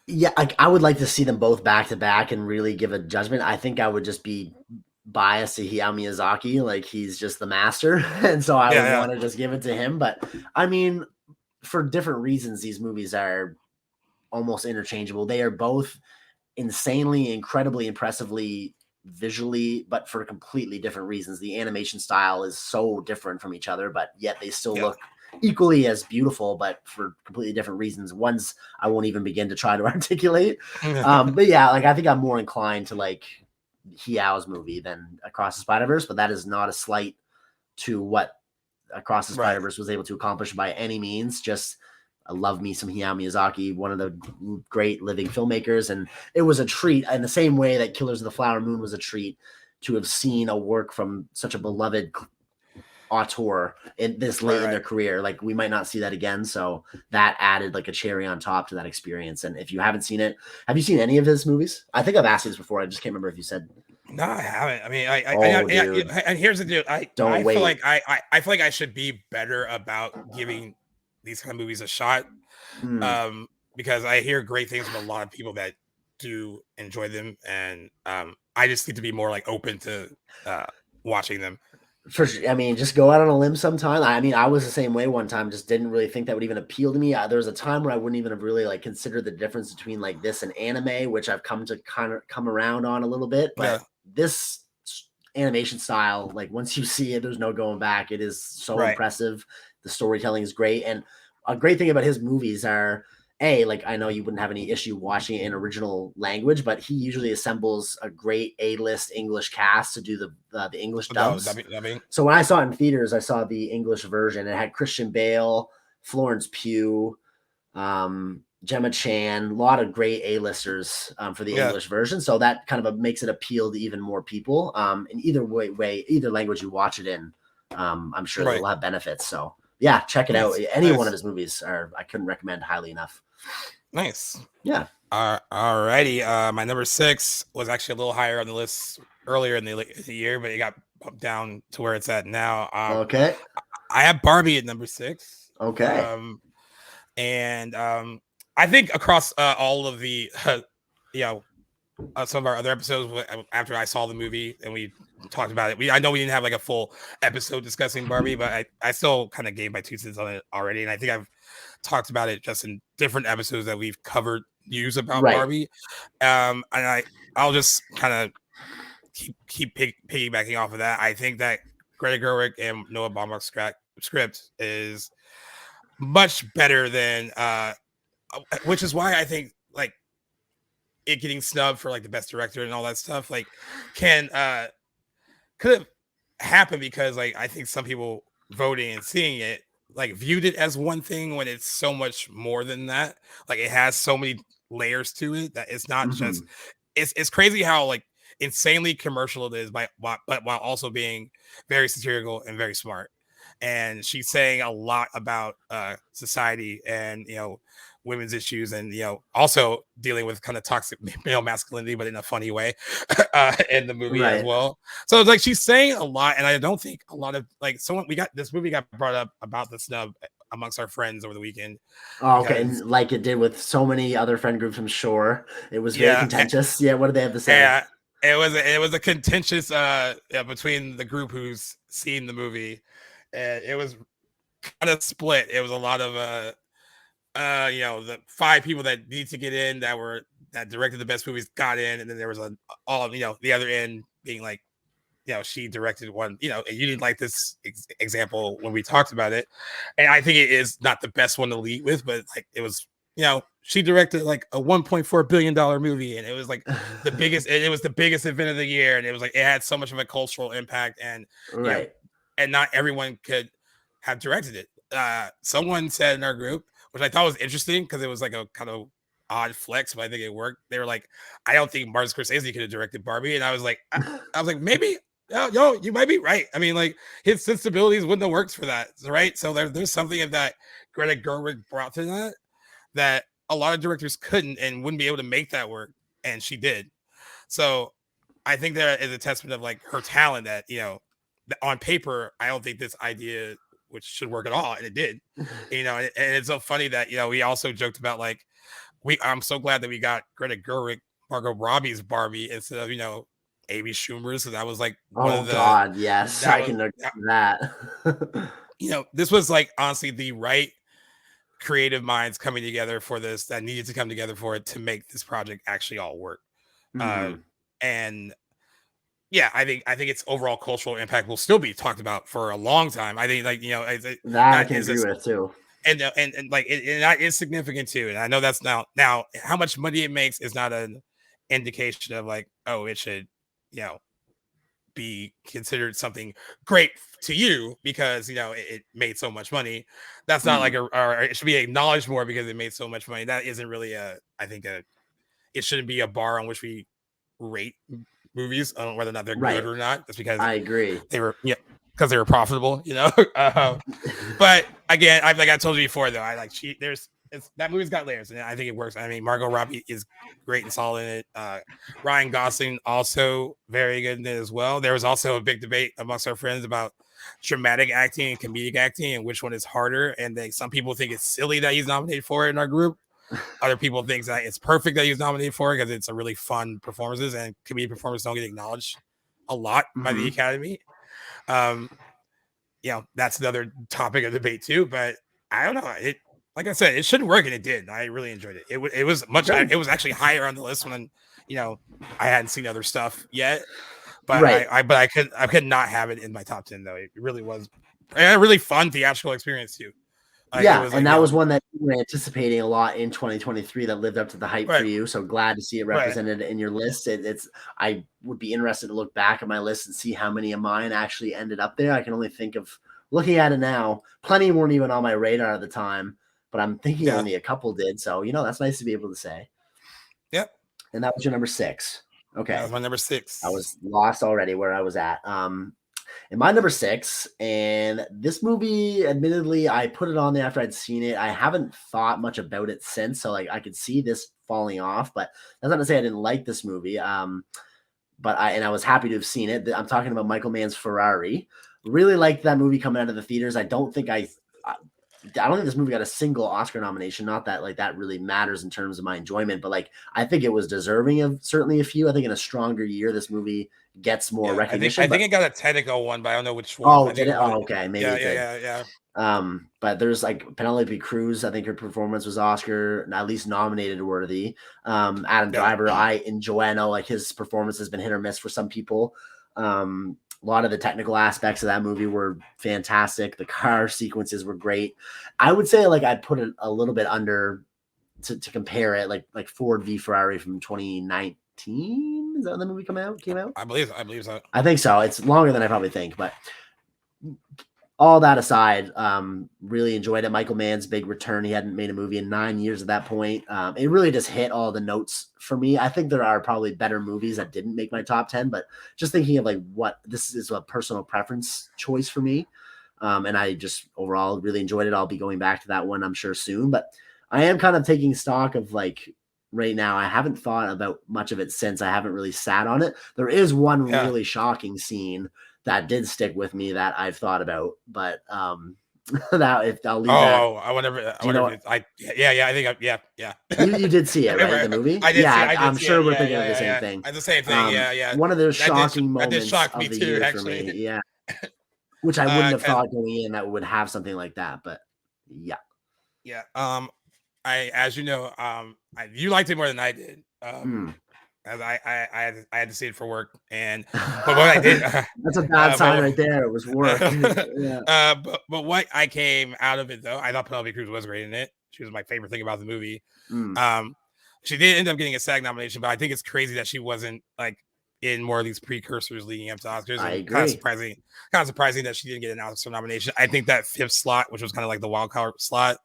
Yeah, I would like to see them both back to back and really give a judgment. I think I would just be biased to Hayao Miyazaki, like he's just the master, and so I would want to just give it to him. But I mean, for different reasons, these movies are almost interchangeable. They are both insanely, incredibly, impressively visually, but for completely different reasons. The animation style is so different from each other, but yet they still look equally as beautiful, but for completely different reasons. One's I won't even begin to try to articulate. But yeah, like I think I'm more inclined to like Hiao's movie than Across the Spider-Verse, but that is not a slight to what Across the Spider-Verse was able to accomplish by any means. Just I love me some Hayao Miyazaki, one of the great living filmmakers, and it was a treat in the same way that Killers of the Flower Moon was a treat to have seen a work from such a beloved auteur in this late in their career. Like we might not see that again, so that added like a cherry on top to that experience. And if you haven't seen it, have you seen any of his movies? I think I've asked you this before. I just can't remember if you said. No, I haven't. I mean, and here's the deal. I feel like I feel like I should be better about giving these kind of movies a shot, because I hear great things from a lot of people that do enjoy them, and I just need to be more like open to watching them. I mean, just go out on a limb sometime. I mean, I was the same way one time, just didn't really think that would even appeal to me. There was a time where I wouldn't even have really like considered the difference between like this and anime, which I've come to kind of come around on a little bit. But this animation style, like once you see it, there's no going back. It is so impressive. The storytelling is great. And a great thing about his movies are, like I know you wouldn't have any issue watching it in original language, but he usually assembles a great A-list English cast to do the English dubs. So when I saw it in theaters, I saw the English version. It had Christian Bale, Florence Pugh, Gemma Chan, a lot of great A-listers for the English version. So that kind of makes it appeal to even more people. And either way, either language you watch it in, I'm sure they'll have benefits. So yeah, check it out. Any one of his movies I couldn't recommend highly enough. Nice. Yeah. Alrighty. My number 6 was actually a little higher on the list earlier in the year, but it got bumped down to where it's at now. Okay. I have Barbie at number 6. Okay. And I think across all of the, some of our other episodes after I saw the movie and we talked about it, I know we didn't have like a full episode discussing Barbie, but I still kind of gave my 2 cents on it already, and I think I've talked about it just in different episodes that we've covered news about Barbie. And I'll just kind of keep piggybacking off of that. I think that Greta Gerwig and Noah Baumbach's script is much better than which is why I think like it getting snubbed for like the best director and all that stuff like can could have happened because like I think some people voting and seeing it like viewed it as one thing when it's so much more than that. Like it has so many layers to it that it's not just it's crazy how like insanely commercial it is but while also being very satirical and very smart. And she's saying a lot about society and women's issues, and also dealing with kind of toxic male masculinity, but in a funny way in the movie as well. So it's like she's saying a lot, and I don't think a lot of like this movie got brought up about the snub amongst our friends over the weekend. Oh, okay, and like it did with so many other friend groups, I'm sure it was very contentious. Yeah, what did they have to say? Yeah, it was a contentious between the group who's seen the movie, and it was kind of split. It was a lot of the 5 people that need to get in that directed the best movies got in, and then there was all of the other end being like, she directed one, and you didn't like this example when we talked about it, and I think it is not the best one to lead with, but like it was, she directed like a $1.4 billion movie, and it was like the biggest, and it was the biggest event of the year, and it was like it had so much of a cultural impact, and and not everyone could have directed it. Someone said in our group, which I thought was interesting because it was like a kind of odd flex, but I think it worked. They were like, I don't think Martin Scorsese could have directed Barbie, and I was like, maybe. Yo, you might be right. I mean, like his sensibilities wouldn't have worked for that, right? So there's something that Greta Gerwig brought to that a lot of directors couldn't and wouldn't be able to make that work, and she did. So I think that is a testament of like her talent that on paper I don't think this idea which should work at all, and it did. And it's so funny that we also joked about like I'm so glad that we got Greta Gerwig, Margot Robbie's Barbie instead of Amy Schumer's. So that was like one of the God, yes, I can agree with that. This was like honestly the right creative minds coming together for this that needed to come together for it to make this project actually all work. And yeah, I think its overall cultural impact will still be talked about for a long time. I think like that I can agree with too. And like that is significant too. And I know that's now how much money it makes is not an indication of like, oh, it should be considered something great to you because it made so much money. That's not like or it should be acknowledged more because it made so much money. That isn't really it shouldn't be a bar on which we rate movies on whether or not they're good or not. That's because I agree they were because they were profitable, but again, like I told you before, though, I like that movie's got layers, and I think it works. I mean, Margot Robbie is great and solid in it. Ryan Gosling also very good in it as well. There was also a big debate amongst our friends about dramatic acting and comedic acting and which one is harder. And some people think it's silly that he's nominated for it in our group. Other people think that it's perfect that he was nominated for it because it's a really fun performances, and comedic performances don't get acknowledged a lot by the Academy. That's another topic of debate too, but I don't know. It, like I said, it shouldn't work, and it did. I really enjoyed it. It was much. It was actually higher on the list when I hadn't seen other stuff yet, but I could not have it in my top 10 though. It really was a really fun theatrical experience too. And that was one that you were anticipating a lot in 2023 that lived up to the hype for you. So glad to see it represented in your list. I would be interested to look back at my list and see how many of mine actually ended up there. I can only think of, looking at it now, plenty weren't even on my radar at the time, but I'm thinking only a couple did. So, that's nice to be able to say. Yep. And that was your number 6. Okay. That was my number 6. I was lost already where I was at. In my number 6, and this movie, admittedly, I put it on there after I'd seen it. I haven't thought much about it since, so like I could see this falling off, but that's not to say I didn't like this movie. But I was happy to have seen it. I'm talking about Michael Mann's Ferrari. Really liked that movie coming out of the theaters. I don't think this movie got a single Oscar nomination. Not that like that really matters in terms of my enjoyment, but like I think it was deserving of certainly a few. I think in a stronger year, this movie gets more recognition. I think it got a technical one, but I don't know which one. Oh, did it? Oh, okay. Maybe it did. Yeah. But there's like Penelope Cruz. I think her performance was Oscar at least nominated worthy. Adam Driver, I enjoy. I know like his performance has been hit or miss for some people. A lot of the technical aspects of that movie were fantastic. The car sequences were great. I would say like I'd put it a little bit under to compare it like Ford v Ferrari from 2019. Is that when the movie came out? I believe so. I think so. It's longer than I probably think, but all that aside, really enjoyed it. Michael Mann's big return. He hadn't made a movie in 9 years at that point. It really just hit all the notes for me. I think there are probably better movies that didn't make my top 10, but just thinking of like what this is a personal preference choice for me. And I just overall really enjoyed it. I'll be going back to that one, I'm sure, soon. But I am kind of taking stock of like right now. I haven't thought about much of it since. I haven't really sat on it. There is one really shocking scene that did stick with me that I've thought about, but that if I'll leave that. I wonder. I think You did see it, right? The movie. I did. I'm sure we're thinking of the same thing. It's the same thing. One of those shocking moments of the year actually. For me. Yeah, which I wouldn't have thought going in that would have something like that, but yeah. As you know, you liked it more than I did. As I had to see it for work, but what I did that's a bad sign right there. It was work. But what I came out of it though, I thought Penelope Cruz was great in it. She was my favorite thing about the movie. She did end up getting a SAG nomination, but I think it's crazy that she wasn't like in more of these precursors leading up to Oscars. I agree. Kind of surprising that she didn't get an Oscar nomination. I think that fifth slot, which was kind of like the wild card slot,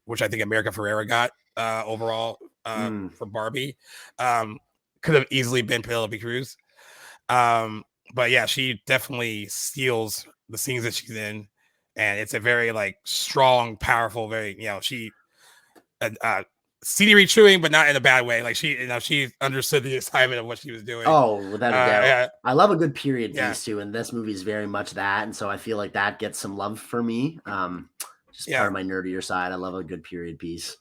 which I think America Ferrera got overall for Barbie. Could have easily been Penelope Cruz. But yeah, she definitely steals the scenes that she's in. And it's a very like strong, powerful, very, she scenery chewing, but not in a bad way. Like she understood the assignment of what she was doing. Oh, without a doubt. Yeah. I love a good period piece too. And this movie is very much that. And so I feel like that gets some love for me. Just part of my nerdier side. I love a good period piece.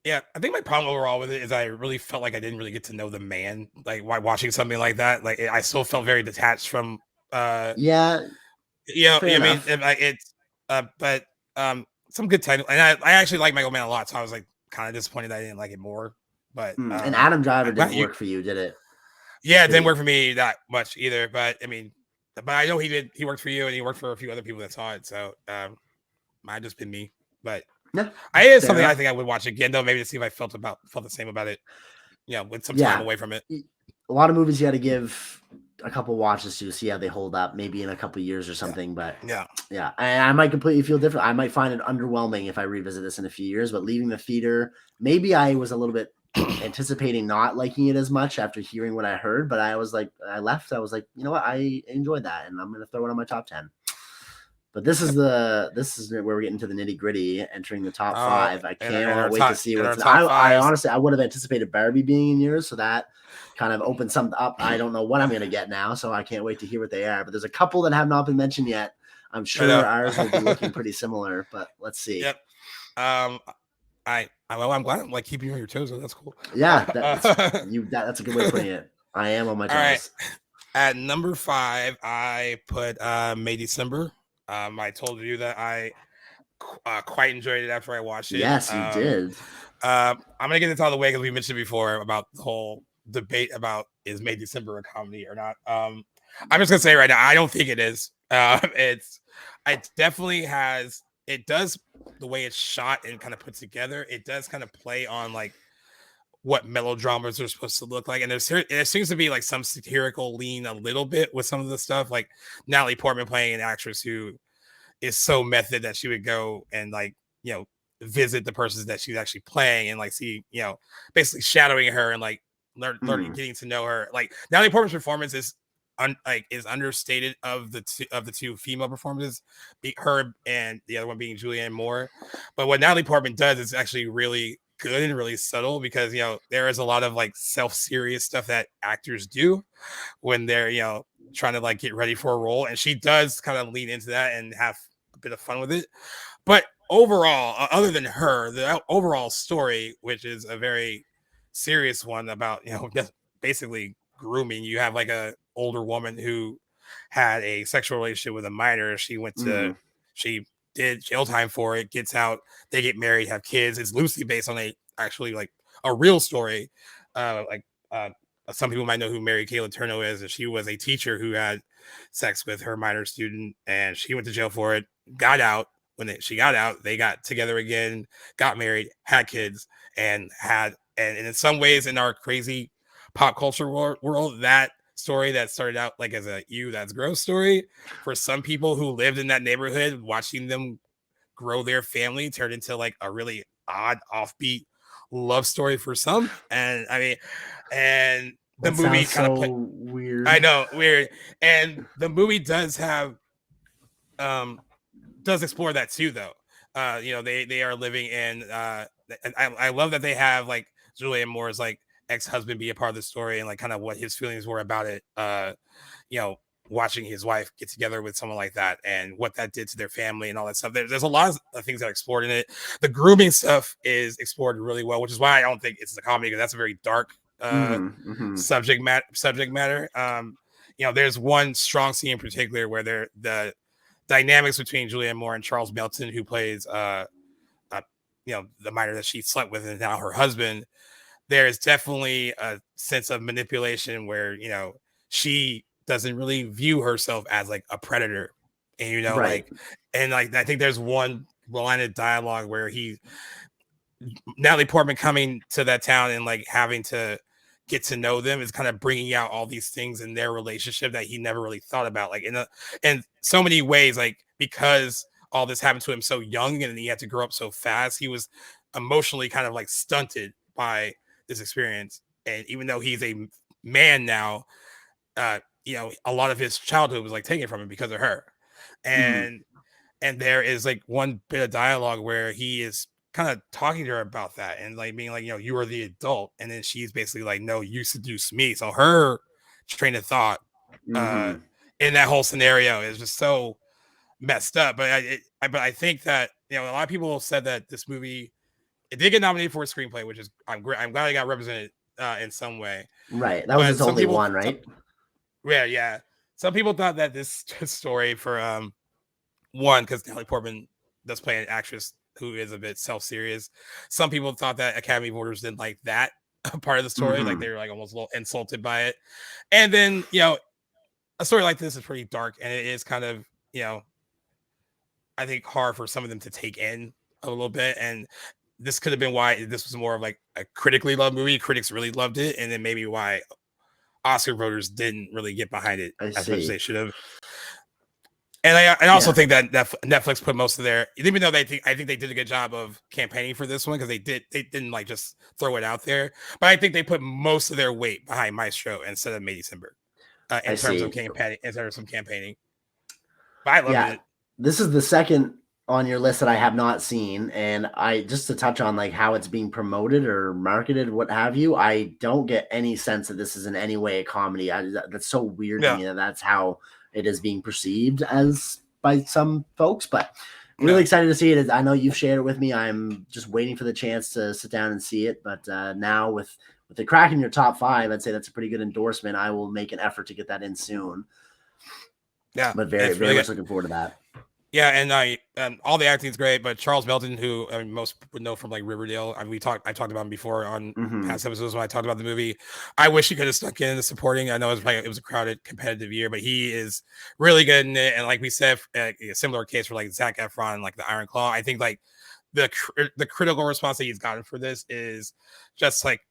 Yeah, I think my problem overall with it is I really felt like I didn't really get to know the man. Like while watching something like that, like I still felt very detached from. But some good title, and I actually like Michael Mann a lot, so I was like kind of disappointed that I didn't like it more. But and Adam Driver didn't work for you, did it? Yeah, it didn't work for me that much either. But I mean, I know he did. He worked for you, and he worked for a few other people that saw it. So might just been me, but. Yeah, it's something I think I would watch again though, maybe to see if I felt the same about it. With some time away from it. A lot of movies you got to give a couple watches to see how they hold up, maybe in a couple years or something. But yeah, I might completely feel different. I might find it underwhelming if I revisit this in a few years. But leaving the theater, maybe I was a little bit anticipating not liking it as much after hearing what I heard. But I was like, I left. I was like, you know what, I enjoyed that, and I'm gonna throw it on my top 10. But this is where we're getting to the nitty gritty, entering the top 5. I can't wait to see what's. I honestly, I would have anticipated Barbie being in yours, so that kind of opens something up. I don't know what I'm going to get now, so I can't wait to hear what they are. But there's a couple that have not been mentioned yet. I'm sure ours will be looking pretty similar, but let's see. Yep. I'm glad I'm like keeping you on your toes. So that's cool. Yeah, that's a good way of putting it. I am on my toes. All right. At number 5, I put May December. I told you that I quite enjoyed it after I watched it. Yes, you did. I'm gonna get this out of the way because we mentioned before about the whole debate about is May December a comedy or not. I'm just gonna say right now, I don't think it is. It definitely has. It does the way it's shot and kind of put together. It does kind of play on like what melodramas are supposed to look like, and there seems to be like some satirical lean a little bit with some of the stuff, like Natalie Portman playing an actress who is so method that she would go and like visit the persons that she's actually playing and like see basically shadowing her and like learning getting to know her. Like Natalie Portman's performance is understated of the two female performances, her and the other one being Julianne Moore. But what Natalie Portman does is actually really good and really subtle, because there is a lot of like self-serious stuff that actors do when they're trying to like get ready for a role, and she does kind of lean into that and have a bit of fun with it. But overall, other than her, the overall story, which is a very serious one about just basically grooming, you have like a older woman who had a sexual relationship with a minor. She went to she did jail time for it, gets out, they get married, have kids. It's loosely based on a real story. Some people might know who Mary Kay Letourneau is, and she was a teacher who had sex with her minor student, and she went to jail for it, got out. She got out, they got together again, got married, had kids, and in some ways in our crazy pop culture world, that story that started out like as a that's gross story, for some people who lived in that neighborhood, watching them grow their family turned into like a really odd, offbeat love story for some. And I mean, and the movie kind of weird. I know, weird. And the movie does have does explore that too, though. They are living in and I love that they have like Julianne Moore's like ex-husband be a part of the story, and like kind of what his feelings were about it. Watching his wife get together with someone like that and what that did to their family and all that stuff. There's a lot of things that are explored in it. The grooming stuff is explored really well, which is why I don't think it's a comedy, because that's a very dark subject matter. There's one strong scene in particular where the dynamics between Julianne Moore and Charles Melton, who plays the minor that she slept with and now her husband. There is definitely a sense of manipulation where she doesn't really view herself as like a predator, and right. I think there's one line of dialogue where Natalie Portman coming to that town and like having to get to know them is kind of bringing out all these things in their relationship that he never really thought about, like in so many ways, like because all this happened to him so young and he had to grow up so fast, he was emotionally kind of like stunted by this experience. And even though he's a man now, a lot of his childhood was like taken from him because of her. And there is like one bit of dialogue where he is kind of talking to her about that and like being like, you are the adult. And then she's basically like, no, you seduced me. So her train of thought in that whole scenario is just so messed up. But I think that, a lot of people said that this movie, it did get nominated for a screenplay, which is, I'm glad it got represented in some way. Right. That was its only one, right? Yeah. Some people thought that this story for one, because Natalie Portman does play an actress who is a bit self-serious. Some people thought that Academy voters didn't like that part of the story, like they were like almost a little insulted by it. And then a story like this is pretty dark, and it is kind of I think hard for some of them to take in a little bit. And this could have been why this was more of like a critically loved movie. Critics really loved it, and then maybe why Oscar voters didn't really get behind it as much as they should have. And I also think that Netflix put most of their, even though I think they did a good job of campaigning for this one, because they didn't like just throw it out there, but I think they put most of their weight behind Maestro instead of May December in terms of campaigning. But I loved it. This is the second on your list that I have not seen, and I just to touch on like how it's being promoted or marketed, what have you, I don't get any sense that this is in any way a comedy. That's so weird to me that that's how it is being perceived as by some folks, but really excited to see it. I know you've shared it with me. I'm just waiting for the chance to sit down and see it. But now with the crack in your top 5, I'd say that's a pretty good endorsement. I will make an effort to get that in soon. Yeah, but very much looking forward to that. Yeah, and all the acting is great, but Charles Melton, who most would know from like Riverdale, I talked about him before on past episodes when I talked about the movie. I wish he could have stuck in the supporting. I know it was a crowded, competitive year, but he is really good in it. And like we said, a similar case for like Zac Efron and like the Iron Claw. I think like the critical response that he's gotten for this is just like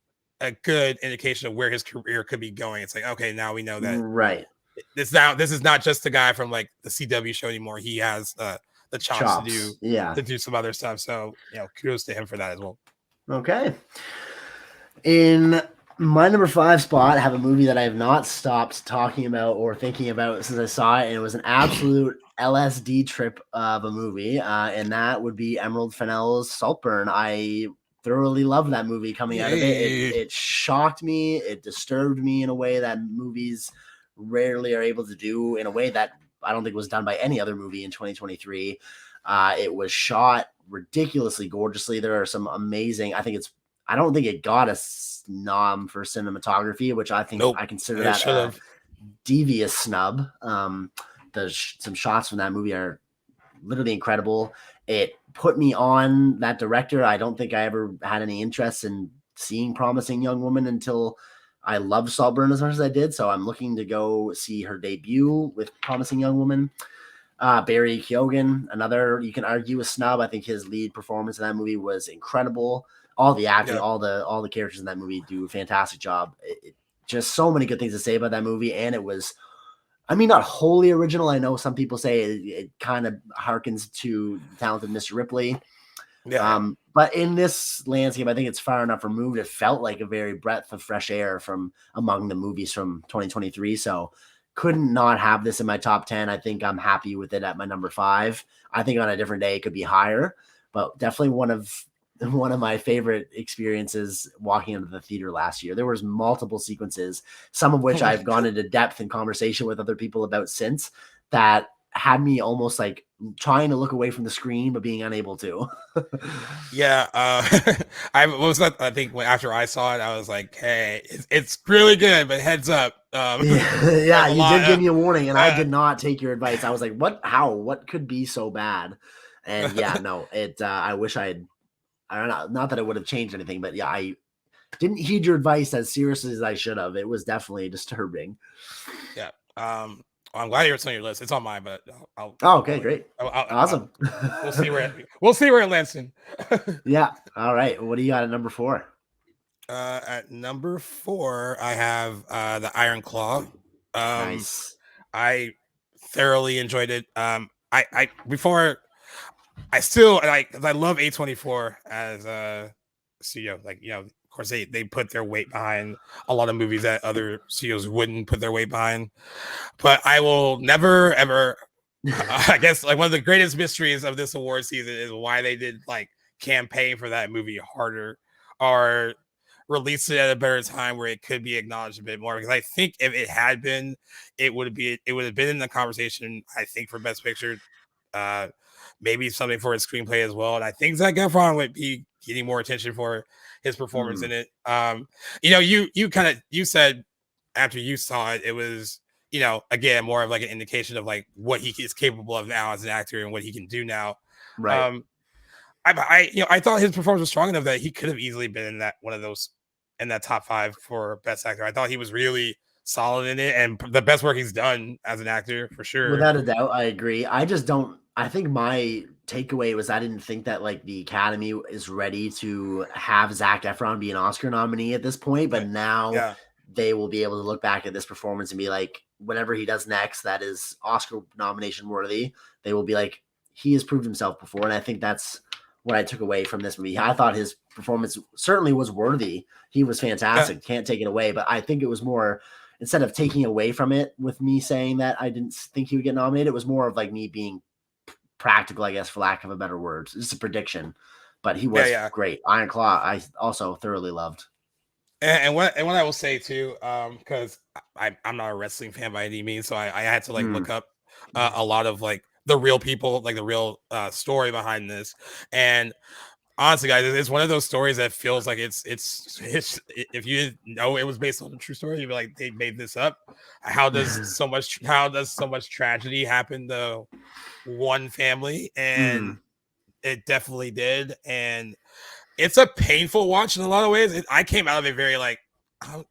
a good indication of where his career could be going. It's like, okay, now we know that right. This is not just a guy from like the CW show anymore. He has the chops to do some other stuff. So kudos to him for that as well. Okay. In my number 5 spot, I have a movie that I have not stopped talking about or thinking about since I saw it, and it was an absolute LSD trip of a movie, and that would be Emerald Fennell's Saltburn. I thoroughly loved that movie coming out of it. It shocked me. It disturbed me in a way that movies rarely are able to do, in a way that I don't think was done by any other movie in 2023. It was shot ridiculously gorgeously. There are some amazing, I don't think it got a nom for cinematography, which I think I consider that a devious snub. Some shots from that movie are literally incredible. It put me on that director. I don't think I ever had any interest in seeing Promising Young Woman until I loved Saltburn as much as I did, so I'm looking to go see her debut with Promising Young Woman. Barry Keoghan, another you can argue a snub. I think his lead performance in that movie was incredible. All the acting, all the characters in that movie do a fantastic job. just so many good things to say about that movie. And it was, I mean, not wholly original. I know some people say it kind of harkens to Talented Mr. Ripley. But in this landscape, I think it's far enough removed. It felt like a very breath of fresh air from among the movies from 2023. So couldn't not have this in my top 10. I think I'm happy with it at my number 5. I think on a different day it could be higher, but definitely one of my favorite experiences walking into the theater last year. There was multiple sequences, some of which I've gone into depth in conversation with other people about since, that had me almost like trying to look away from the screen, but being unable to. I think after I saw it, I was like, hey, it's really good, but heads up. You did give me a warning, and I did not take your advice. I was like, what could be so bad? And I wish I don't know, not that it would have changed anything, but I didn't heed your advice as seriously as I should have. It was definitely disturbing. Yeah. I'm glad you're on your list. It's on mine, but great. Awesome. We'll see where it lands in. Yeah. All right. What do you got at number 4? At number 4, I have the Iron Claw. Nice. I thoroughly enjoyed it. I still like, because I love A24 as a studio. Like, of course, they put their weight behind a lot of movies that other studios wouldn't put their weight behind. But I will never, ever, I guess, like, one of the greatest mysteries of this award season is why they did like campaign for that movie harder, or release it at a better time where it could be acknowledged a bit more. Because I think if it had been, it would have been in the conversation, I think, for Best Picture. Maybe something for his screenplay as well. And I think Zac Efron would be getting more attention for his performance in it. You said after you saw it, it was, again, more of like an indication of like what he is capable of now as an actor and what he can do now. Right. I thought his performance was strong enough that he could have easily been in that top 5 for Best Actor. I thought he was really solid in it, and the best work he's done as an actor, for sure. Without a doubt, I agree. I think my takeaway was I didn't think that like the Academy is ready to have Zac Efron be an Oscar nominee at this point, but now they will be able to look back at this performance and be like, whatever he does next that is Oscar nomination worthy, they will be like, he has proved himself before. And I think that's what I took away from this movie. I thought his performance certainly was worthy. He was fantastic. Can't take it away. But I think it was more, instead of taking away from it with me saying that I didn't think he would get nominated, it was more of like me being practical, I guess, for lack of a better word. It's a prediction, but he was great. Iron Claw, I also thoroughly loved. And what I will say too, because I'm not a wrestling fan by any means, so I had to like look up a lot of like the real people, like the real story behind this. And honestly, guys, it's one of those stories that feels like it's if you didn't know it was based on a true story, you'd be like, they made this up. How does so much tragedy happen to one family? And it definitely did. And it's a painful watch in a lot of ways. I came out of it very like,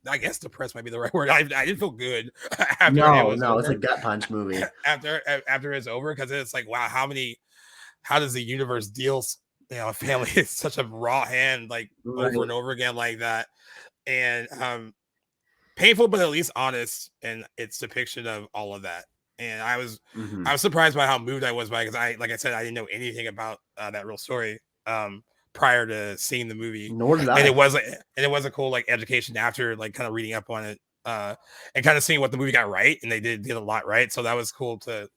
I guess depressed might be the right word. I didn't feel good after it was over. It's a gut punch movie. after it's over, because it's like, wow, how does the universe deal? A family is such a raw hand, like over and over again like that. And painful, but at least honest in its depiction of all of that. And I was surprised by how moved I was by it, because like I said, I didn't know anything about that real story prior to seeing the movie. Nor did I. And it was a cool like education after like kind of reading up on it and kind of seeing what the movie got right, and they did a lot right. So that was cool to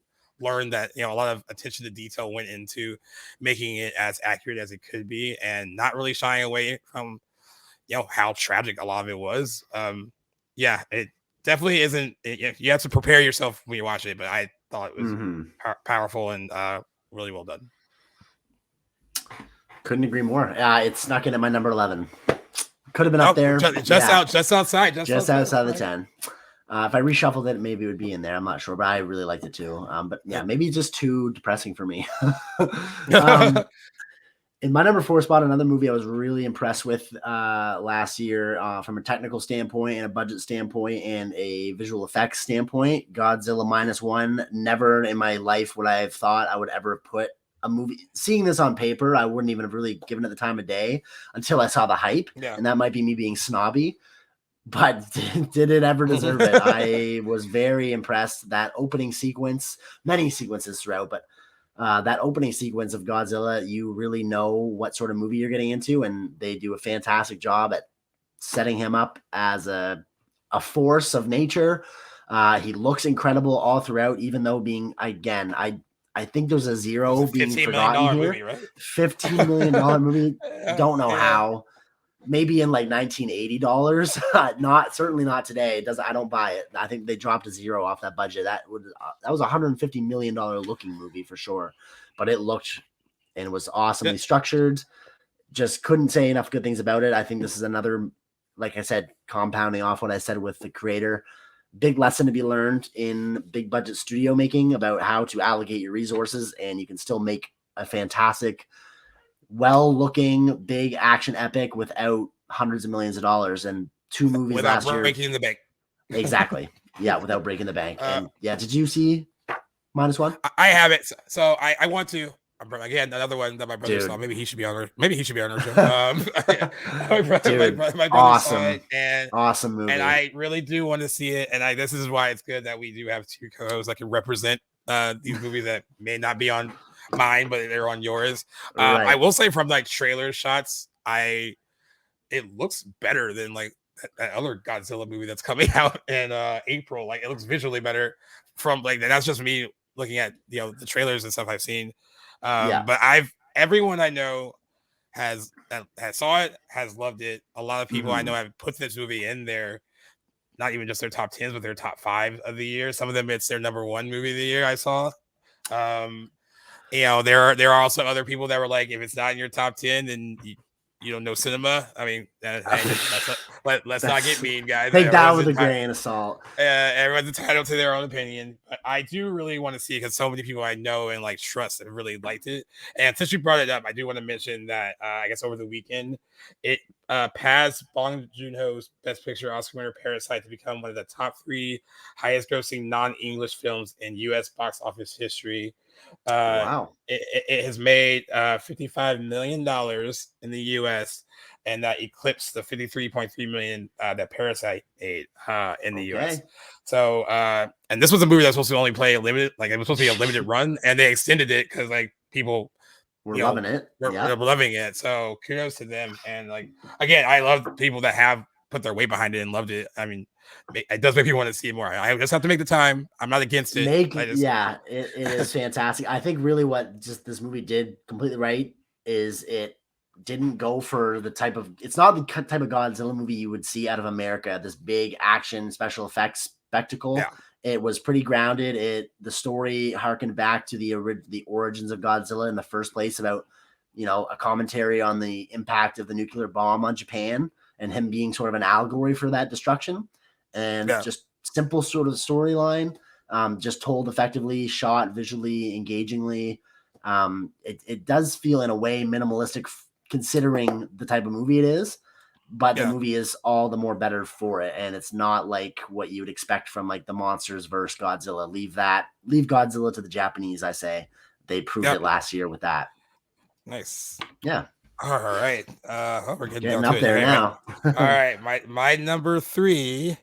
learn that a lot of attention to detail went into making it as accurate as it could be, and not really shying away from how tragic a lot of it was. It definitely isn't. You have to prepare yourself when you watch it, but I thought it was powerful and really well done. Couldn't agree more. It snuck in at my number 11. Could have been up there. Just outside the 10. If I reshuffled it, maybe it would be in there. I'm not sure, but I really liked it too. But maybe it's just too depressing for me. In my number 4 spot, another movie I was really impressed with last year from a technical standpoint and a budget standpoint and a visual effects standpoint, Godzilla -1. Never in my life would I have thought I would ever put a movie, seeing this on paper, I wouldn't even have really given it the time of day until I saw the hype. And that might be me being snobby. but did it ever deserve it? I was very impressed. That opening sequence, many sequences throughout, but that opening sequence of Godzilla, you really know what sort of movie you're getting into, and they do a fantastic job at setting him up as a force of nature. He looks incredible all throughout, even though being, again, I think there's a zero being forgotten here. Movie, right? $15 million movie. Don't know how. Maybe in like $1980. Certainly not today. I don't buy it. I think they dropped a zero off that budget. That was $150 million looking movie for sure. But it looked and it was awesomely structured. Just couldn't say enough good things about it. I think this is another, like I said, compounding off what I said with the creator. Big lesson to be learned in big budget studio making about how to allocate your resources, and you can still make a fantastic, well-looking, big action epic without hundreds of millions of dollars. And 2 movies without last year. breaking the bank. Exactly. Yeah, without breaking the bank. And yeah, did you see -1? I have it. So I want to. Again, another one that my brother saw. Maybe he should be on our show. My brother awesome. saw it, and awesome movie. And I really do want to see it. And this is why it's good that we do have 2 co-hosts that can represent these movies that may not be on mine, but they're on yours. Right. I will say from like trailer shots, it looks better than like that other Godzilla movie that's coming out in April. Like it looks visually better from like that's just me looking at the trailers and stuff I've seen. But everyone I know has saw it, has loved it. A lot of people I know have put this movie in there, not even just their top 10s, but their top 5 of the year. Some of them it's their number 1 movie of the year. I saw. There are also other people that were like, if it's not in your top 10, then you don't know cinema. I mean, let's not get mean, guys. Take that with a grain of salt. Everyone's entitled to their own opinion. But I do really want to see it because so many people I know and like trust have really liked it. And since you brought it up, I do want to mention that I guess over the weekend, it passed Bong Joon-ho's Best Picture Oscar winner Parasite to become one of the top 3 highest grossing non-English films in U.S. box office history. Wow. It has made $55 million in the U.S. and that eclipsed the $53.3 million that Parasite made in the U.S. So, and this was a movie that was supposed to only play limited, like it was supposed to be a limited run, and they extended it because like people were loving it. We're loving it. So kudos to them. And like again, I love people that have put their weight behind it and loved it. I mean, it does make me want to see it more. I just have to make the time. I'm not against it. It is fantastic. I think really what just this movie did completely right is it didn't go for the type of, it's not the type of Godzilla movie you would see out of America, this big action special effects spectacle. Yeah. It was pretty grounded. The story harkened back to the origins of Godzilla in the first place, about a commentary on the impact of the nuclear bomb on Japan and him being sort of an allegory for that destruction. And just simple sort of storyline, just told effectively, shot visually, engagingly. It does feel in a way minimalistic considering the type of movie it is, but the movie is all the more better for it. And it's not like what you would expect from like the monsters versus Godzilla. Leave Godzilla to the Japanese, I say. They proved it last year with that. Nice. Yeah. All right. We're getting up there now. All right. My number 3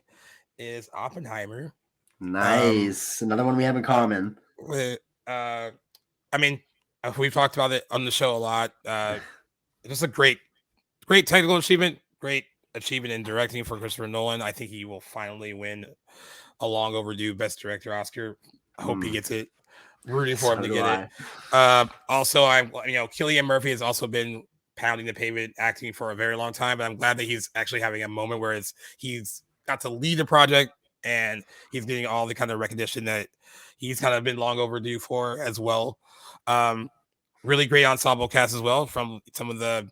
is Oppenheimer. Nice. Another one we have in common. I mean, we've talked about it on the show a lot. Just a great technical achievement, great achievement in directing for Christopher Nolan. I think he will finally win a long overdue Best Director Oscar. I hope he gets it. Rooting for him to get it. Also, Cillian Murphy has also been pounding the pavement acting for a very long time, but I'm glad that he's actually having a moment where he's got to lead the project and he's getting all the kind of recognition that he's kind of been long overdue for as well. Really great ensemble cast as well, from some of the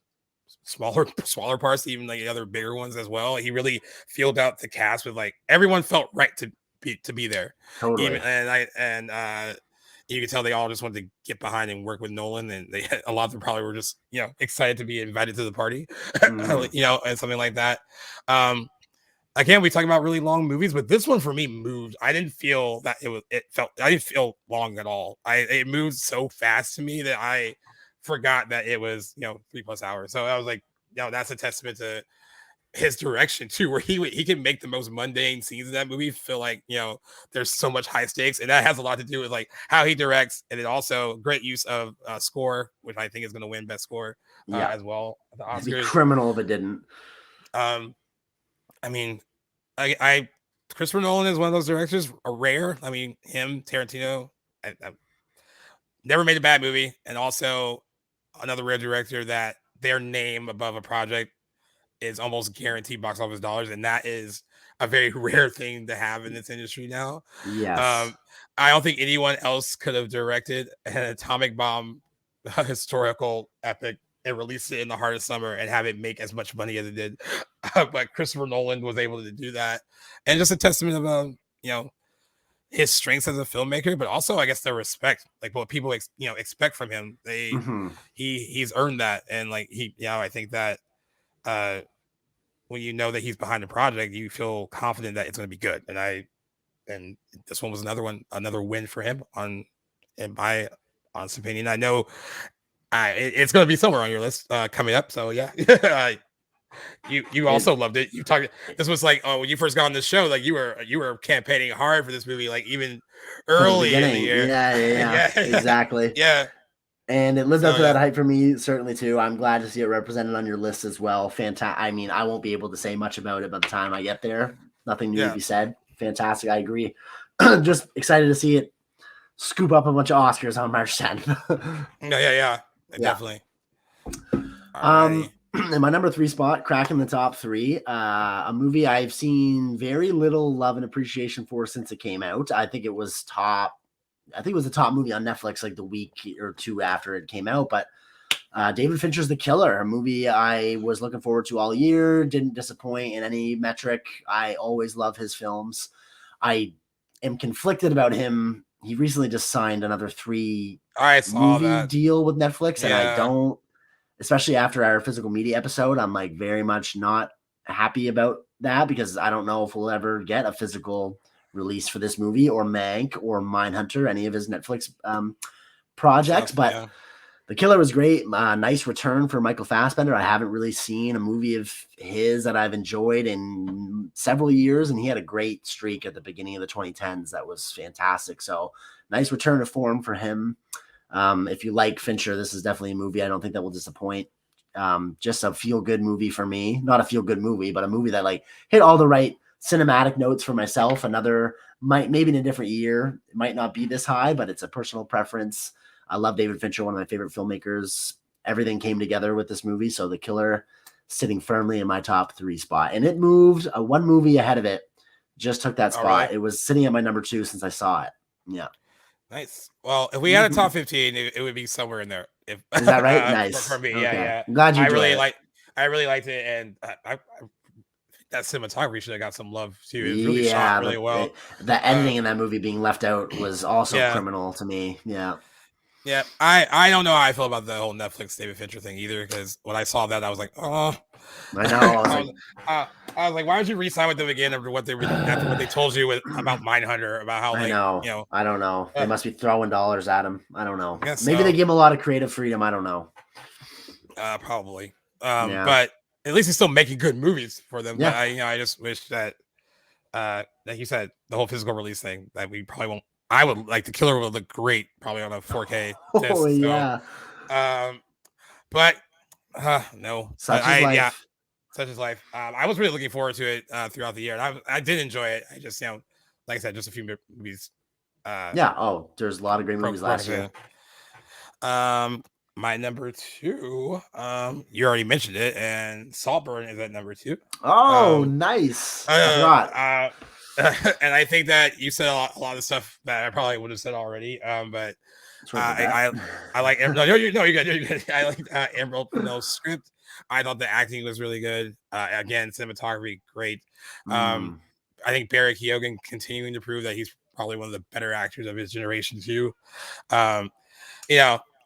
smaller parts, even like the other bigger ones as well. He really filled out the cast with like everyone felt right to be there. Totally. And you can tell they all just wanted to get behind and work with Nolan, and a lot of them probably were just excited to be invited to the party, and something like that. Again, we talk about really long movies, but this one for me moved. I didn't feel that I didn't feel long at all. It moved so fast to me that I forgot that it was 3+ hours. So I was like, that's a testament to his direction too, where he can make the most mundane scenes in that movie feel like, you know, there's so much high stakes, and that has a lot to do with like how he directs, and then also great use of score, which I think is going to win best score as well at the Oscars. It'd be criminal if it didn't. I mean, I Christopher Nolan is one of those directors, a rare. I mean, him, Tarantino, I never made a bad movie, and also another rare director that their name above a project is almost guaranteed box office dollars, and that is a very rare thing to have in this industry now. Yes. I don't think anyone else could have directed an atomic bomb historical epic and release it in the heart of summer and have it make as much money as it did. But Christopher Nolan was able to do that, and just a testament of you know, his strengths as a filmmaker, but also I guess the respect, like what people expect from him. He's earned that, and like I think that when you know that he's behind the project, you feel confident that it's going to be good. And this one was another win for him in my honest opinion. I know it's going to be somewhere on your list coming up. So yeah, you also loved it. You talked. This was like, when you first got on this show, like you were campaigning hard for this movie, like even early in the year. Yeah, exactly. Yeah. And it lived up to that hype for me, certainly too. I'm glad to see it represented on your list as well. Fantastic. I mean, I won't be able to say much about it by the time I get there. Nothing new to be said. Fantastic. I agree. Just excited to see it scoop up a bunch of Oscars on March 10th. Yeah. Definitely. In my number 3 spot, cracking the top 3, a movie I've seen very little love and appreciation for since it came out. I think it was the top movie on Netflix like the week or two after it came out. But David Fincher's The Killer, a movie I was looking forward to all year, didn't disappoint in any metric. I always love his films. I am conflicted about him. He recently just signed another 3 movie deal with Netflix, and I don't, especially after our physical media episode, I'm like very much not happy about that, because I don't know if we'll ever get a physical release for this movie, or Mank, or Mindhunter, any of his Netflix projects. But The Killer was great. Nice return for Michael Fassbender. I haven't really seen a movie of his that I've enjoyed in several years, and he had a great streak at the beginning of the 2010s that was fantastic. So nice return to form for him. If you like Fincher, this is definitely a movie I don't think that will disappoint. Just a feel-good movie for me. Not a feel-good movie, but a movie that like hit all the right cinematic notes for myself. Maybe in a different year, it might not be this high, but it's a personal preference. I love David Fincher, one of my favorite filmmakers. Everything came together with this movie. So The Killer sitting firmly in my top 3 spot, and it moved one movie ahead of it. Just took that spot. Right. It was sitting at my number 2 since I saw it. Yeah. Nice. Well, if we had a top 15, it would be somewhere in there. Is that right? Nice. For me, okay. Yeah. I'm glad you I really liked it, and I that cinematography should have got some love too. It was really shot really well. The editing in that movie being left out was also criminal to me. Yeah. Yeah, I don't know how I feel about the whole Netflix David Fincher thing either, because when I saw that, I was like, oh. I know. I was like, why would you re-sign with them again after what they told you about Mindhunter, about how I don't know. They must be throwing dollars at him. I don't know. Maybe so. They give him a lot of creative freedom. I don't know. Probably. But at least he's still making good movies for them. Yeah. But I just wish that, like you said, the whole physical release thing, that we probably won't. I would like The Killer would look great probably on a 4K disc. Oh yeah. But no. Such is life. Yeah. Such is life. I was really looking forward to it throughout the year. And I did enjoy it. I just, like I said, just a few movies. There's a lot of great movies last year. My number 2, you already mentioned it, and Saltburn is at number 2. Oh, nice. I forgot. And I think that you said a lot of stuff that I probably would have said already. But I like Emerald. You're good. I like Emerald Fennell's script. I thought the acting was really good. Again, cinematography, great. I think Barry Keoghan continuing to prove that he's probably one of the better actors of his generation too.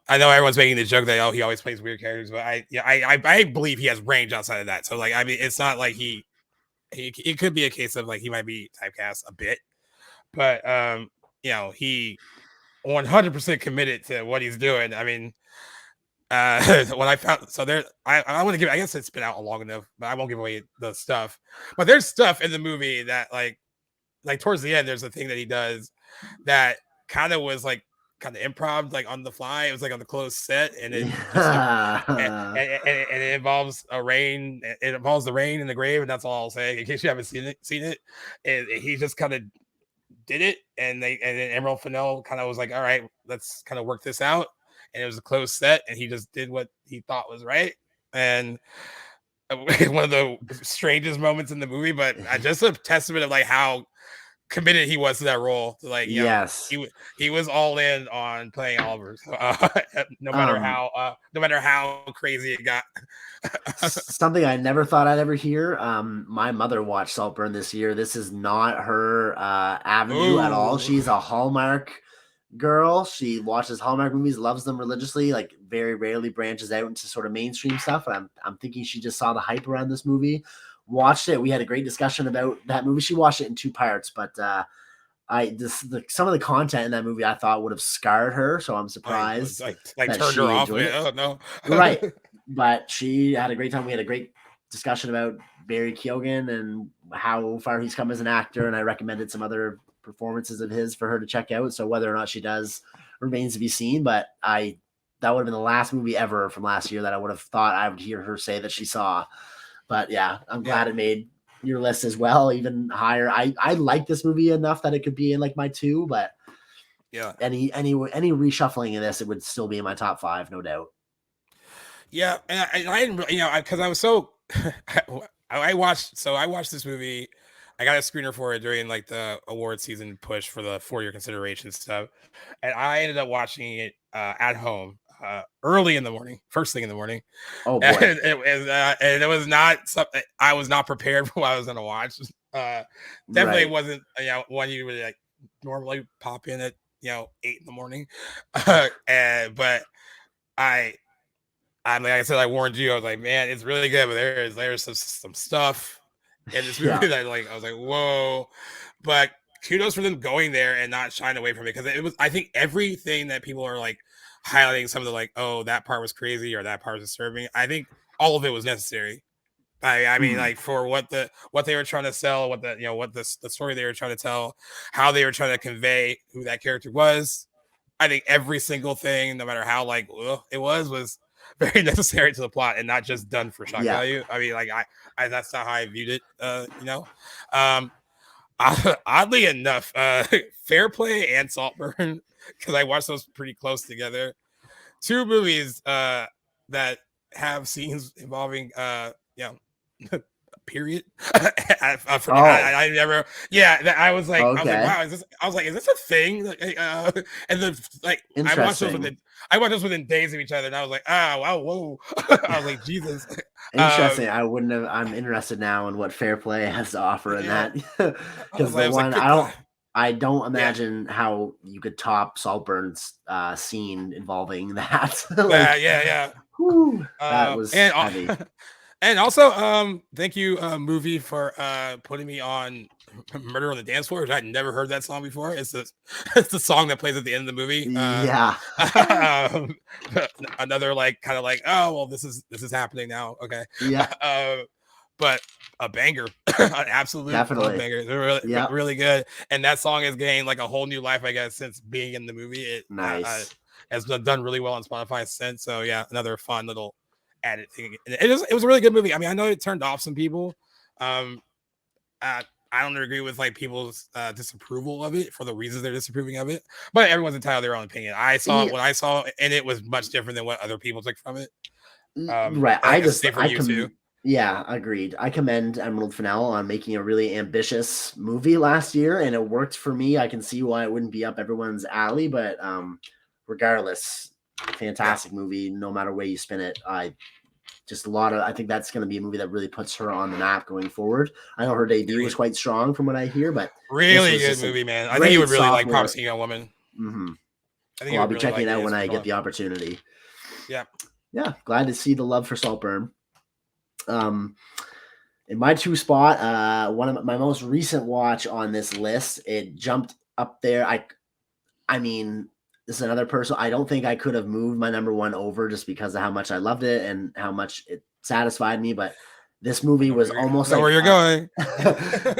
I know everyone's making the joke that he always plays weird characters, but I believe he has range outside of that. So like, I mean, it's not like it could be a case of like he might be typecast a bit, but he 100% committed to what he's doing. I mean, When I found, so there, I want to give, I guess it's been out long enough, but I won't give away the stuff. But there's stuff in the movie that like towards the end, there's a thing that he does that kind of was like kind of improv, like on the fly. It was like on the closed set, and it just and it involves a rain. It involves the rain in the grave, and that's all I'll say in case you haven't seen it. And he just kind of did it, and then Emerald Fennell kind of was like, all right, let's kind of work this out. And it was a closed set, and he just did what he thought was right. And one of the strangest moments in the movie, but just a testament of like how committed he was to that role. To like, yes, he was all in on playing Oliver, no matter how crazy it got. Something I never thought I'd ever hear. My mother watched Saltburn this year. This is not her avenue at all. She's a Hallmark girl. She watches Hallmark movies, loves them religiously, like very rarely branches out into sort of mainstream stuff. And I'm thinking she just saw the hype around this movie, watched it. We had a great discussion about that movie. She watched it in 2 parts, but some of the content in that movie I thought would have scarred her. So I'm surprised like turned her off. Oh no, right. But she had a great time. We had a great discussion about Barry Keoghan and how far he's come as an actor, and I recommended some other performances of his for her to check out. So whether or not she does remains to be seen, but that would have been the last movie ever from last year that I would have thought I would hear her say that she saw. But yeah, I'm glad it made your list as well, even higher. I like this movie enough that it could be in like my 2, but yeah, any reshuffling of this, it would still be in my top 5, no doubt. Yeah, and I didn't really, because I was so I watched this movie. I got a screener for it during like the award season push for the 4-year consideration stuff, and I ended up watching it at home early in the morning, first thing in the morning. Oh boy! And it was not something I was not prepared for what I was going to watch. Definitely wasn't one you would like normally pop in at 8 in the morning, but I'm like I said, I warned you. I was like, man, it's really good, but there's some stuff in this movie that I was like, whoa. But kudos for them going there and not shying away from it, because it was, I think, everything that people are like highlighting, some of the like, oh, that part was crazy or that part was disturbing. I think all of it was necessary. I mean, like for what they were trying to sell, what the story they were trying to tell, how they were trying to convey who that character was. I think every single thing, no matter how like it was very necessary to the plot and not just done for shock value. I mean, like I that's not how I viewed it. Oddly enough, Fair Play and Saltburn, because I watched those pretty close together. 2 movies that have scenes involving period. I never. Yeah, I was like, okay. I was like, wow, is this a thing? And then like, I watched those within days of each other, and I was like, wow, whoa. I was like, Jesus. Interesting. I wouldn't have. I'm interested now in what Fair Play has to offer in that, because I don't imagine how you could top Saltburn's scene involving that. Whew, that was heavy. And also, thank you, movie, for putting me on "Murder on the Dance Floor," which I'd never heard that song before. It's the song that plays at the end of the movie. Another like kind of like, oh well, this is happening now. Okay. Yeah. But a banger, an absolute banger. They're really, really good. And that song has gained like a whole new life, I guess, since being in the movie. It has done really well on Spotify since. So yeah, another fun little added thing. It was a really good movie. I mean, I know it turned off some people. I don't agree with like people's disapproval of it for the reasons they're disapproving of it, but everyone's entitled to their own opinion. I saw what I saw, and it was much different than what other people took from it. Right. Yeah, agreed. I commend Emerald Fennell on making a really ambitious movie last year, and it worked for me. I can see why it wouldn't be up everyone's alley, but regardless, fantastic movie. No matter way you spin it, I think that's going to be a movie that really puts her on the map going forward. I know her debut was quite strong from what I hear, but really good movie, man. I think you would really like Promising Young Woman. Mm-hmm. I'll be checking it out when I get the opportunity. Yeah, glad to see the love for Saltburn. In my 2 spot, one of my most recent watch on this list, it jumped up there. I mean, this is another person. I don't think I could have moved my number one over just because of how much I loved it and how much it satisfied me. But this movie was almost like where you're going.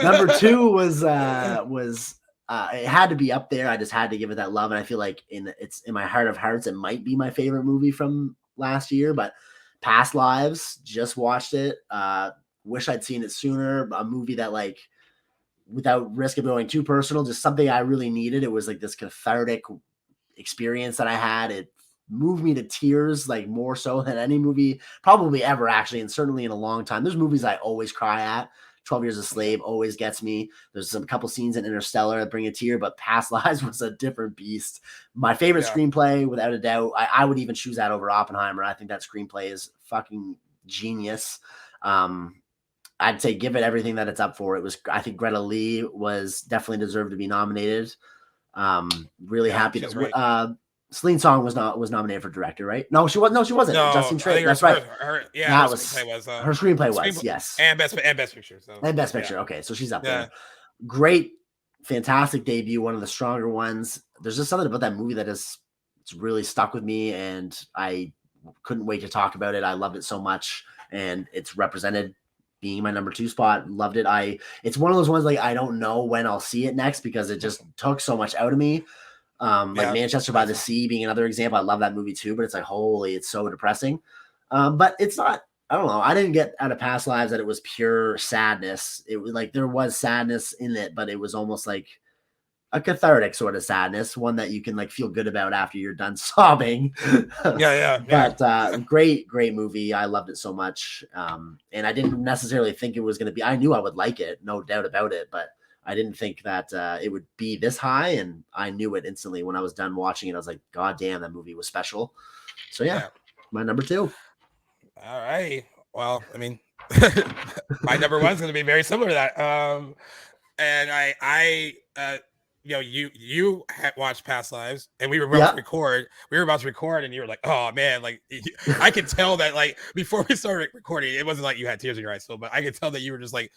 Number two was it had to be up there. I just had to give it that love, and I feel like it's in my heart of hearts, it might be my favorite movie from last year. But Past Lives, just watched it. Wish I'd seen it sooner. A movie that, like, without risk of going too personal, just something I really needed. It was like this cathartic experience that I had. It moved me to tears, like more so than any movie probably ever, actually, and certainly in a long time. There's movies I always cry at. 12 Years a Slave always gets me. There's some couple scenes in Interstellar that bring a tear, but Past Lives was a different beast. My favorite screenplay, without a doubt. I would even choose that over Oppenheimer. I think that screenplay is fucking genius. I'd say give it everything that it's up for. It was, I think Greta Lee was definitely deserved to be nominated. Really happy that right. Celine Song was nominated for director, right? No, she wasn't. No, Justin Triet. That's right. Her screenplay was yes, and best picture. So and best picture. Okay, so she's up there. Great, fantastic debut. One of the stronger ones. There's just something about that movie that it's really stuck with me, and I couldn't wait to talk about it. I loved it so much, and it's represented being my number 2 spot. Loved it. It's one of those ones, like, I don't know when I'll see it next because it just took so much out of me. Like Manchester by the Sea being another example. I love that movie too, but it's like, holy, it's so depressing. But it's not, I don't know. I didn't get out of Past Lives that it was pure sadness. It was like, there was sadness in it, but it was almost like a cathartic sort of sadness, one that you can, like, feel good about after you're done sobbing. But great movie. I loved it so much. And I didn't necessarily think it was going to be, I knew I would like it, no doubt about it, but I didn't think that it would be this high. And I knew it instantly when I was done watching it. I was like, God damn, that movie was special. So my number 2. All right. Well, I mean, my number 1 is going to be very similar to that. And I you had watched Past Lives, and we were about to record. We were about to record, and you were like, "Oh man!" Like, I could tell that, like, before we started recording, it wasn't like you had tears in your eyes still, but I could tell that you were just like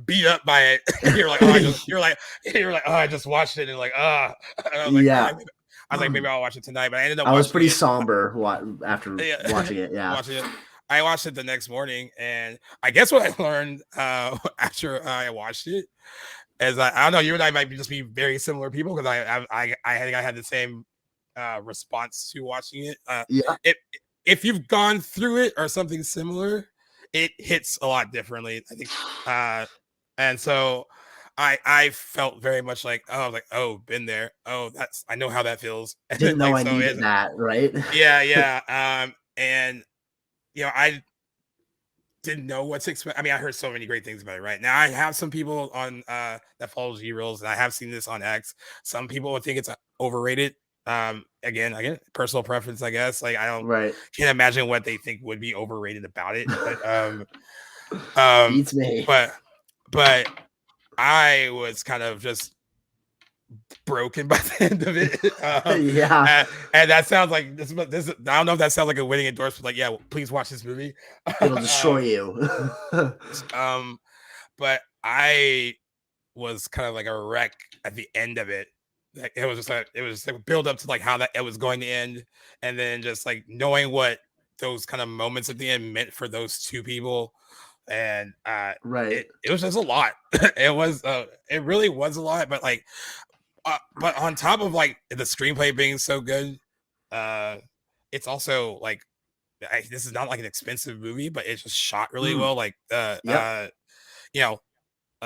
beat up by it. You're like, "Oh, I just watched it," and like, I was like, I was like, maybe I'll watch it tonight, but I ended up. I was pretty somber after watching it. I watched it the next morning, and I guess what I learned after I watched it. As I don't know, you and I might just be very similar people, because I think I had the same response to watching it. If you've gone through it or something similar, it hits a lot differently, I think. And so I felt very much like, been there. Oh, I know how that feels. Didn't know I needed that, right? Yeah. And I didn't know what to expect. I mean, I heard so many great things about it. Right now, I have some people on that follow G-Reels, and I have seen this on X. Some people would think it's overrated. Again, personal preference, I guess. Like, can't imagine what they think would be overrated about it. But beats me. But I was kind of just broken by the end of it. And that sounds like this. I don't know if that sounds like a winning endorsement. Like, please watch this movie. It'll destroy you. But I was kind of like a wreck at the end of it. Like, it was just like a build up to, like, how that it was going to end, and then just, like, knowing what those kind of moments at the end meant for those two people. And it was just a lot. It really was a lot. But, like, but on top of, like, the screenplay being so good, it's also, like, this is not like an expensive movie, but it's just shot really well. Like,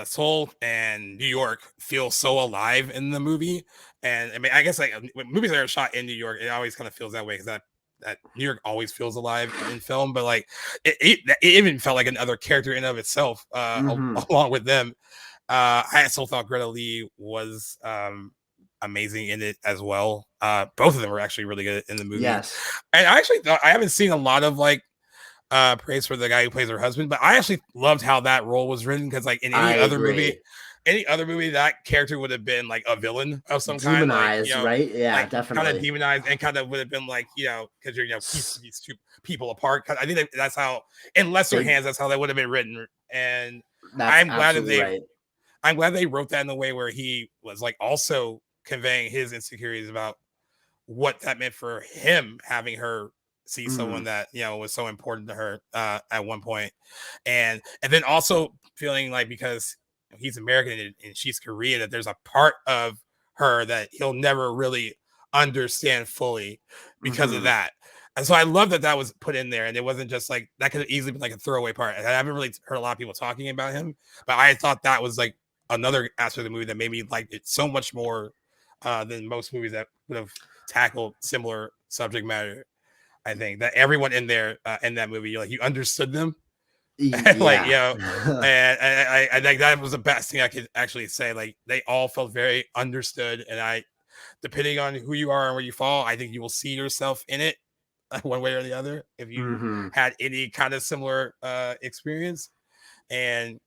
Seoul and New York feel so alive in the movie. And I mean, I guess, like, when movies that are shot in New York, it always kind of feels that way, because that New York always feels alive in film. But, like, it even felt like another character in of itself, along with them. I still thought Greta Lee was amazing in it as well. Both of them were actually really good in the movie. Yes. And I actually thought, I haven't seen a lot of, like, praise for the guy who plays her husband, but I actually loved how that role was written, because, like, in any other movie, that character would have been, like, a villain of some kind, demonized, like, right? Yeah, like, definitely kind of demonized, and kind of would have been like, because you're keep these two people apart. I think that's how, in lesser hands, that's how that would have been written. And I'm glad that they wrote that in a way where he was, like, also conveying his insecurities about what that meant for him having her see someone that, you know, was so important to her at one point. And then also feeling like, because he's American and she's Korean, that there's a part of her that he'll never really understand fully because of that. And so I love that that was put in there, and it wasn't just like, that could have easily been like a throwaway part. And I haven't really heard a lot of people talking about him, but I thought that was like another aspect of the movie that made me like it so much more than most movies that would have tackled similar subject matter. I think that everyone in there in that movie, like, you understood them. Like, you know, and I think that was the best thing I could actually say. Like, they all felt very understood, and depending on who you are and where you fall, I think you will see yourself in it one way or the other if you had any kind of similar experience. And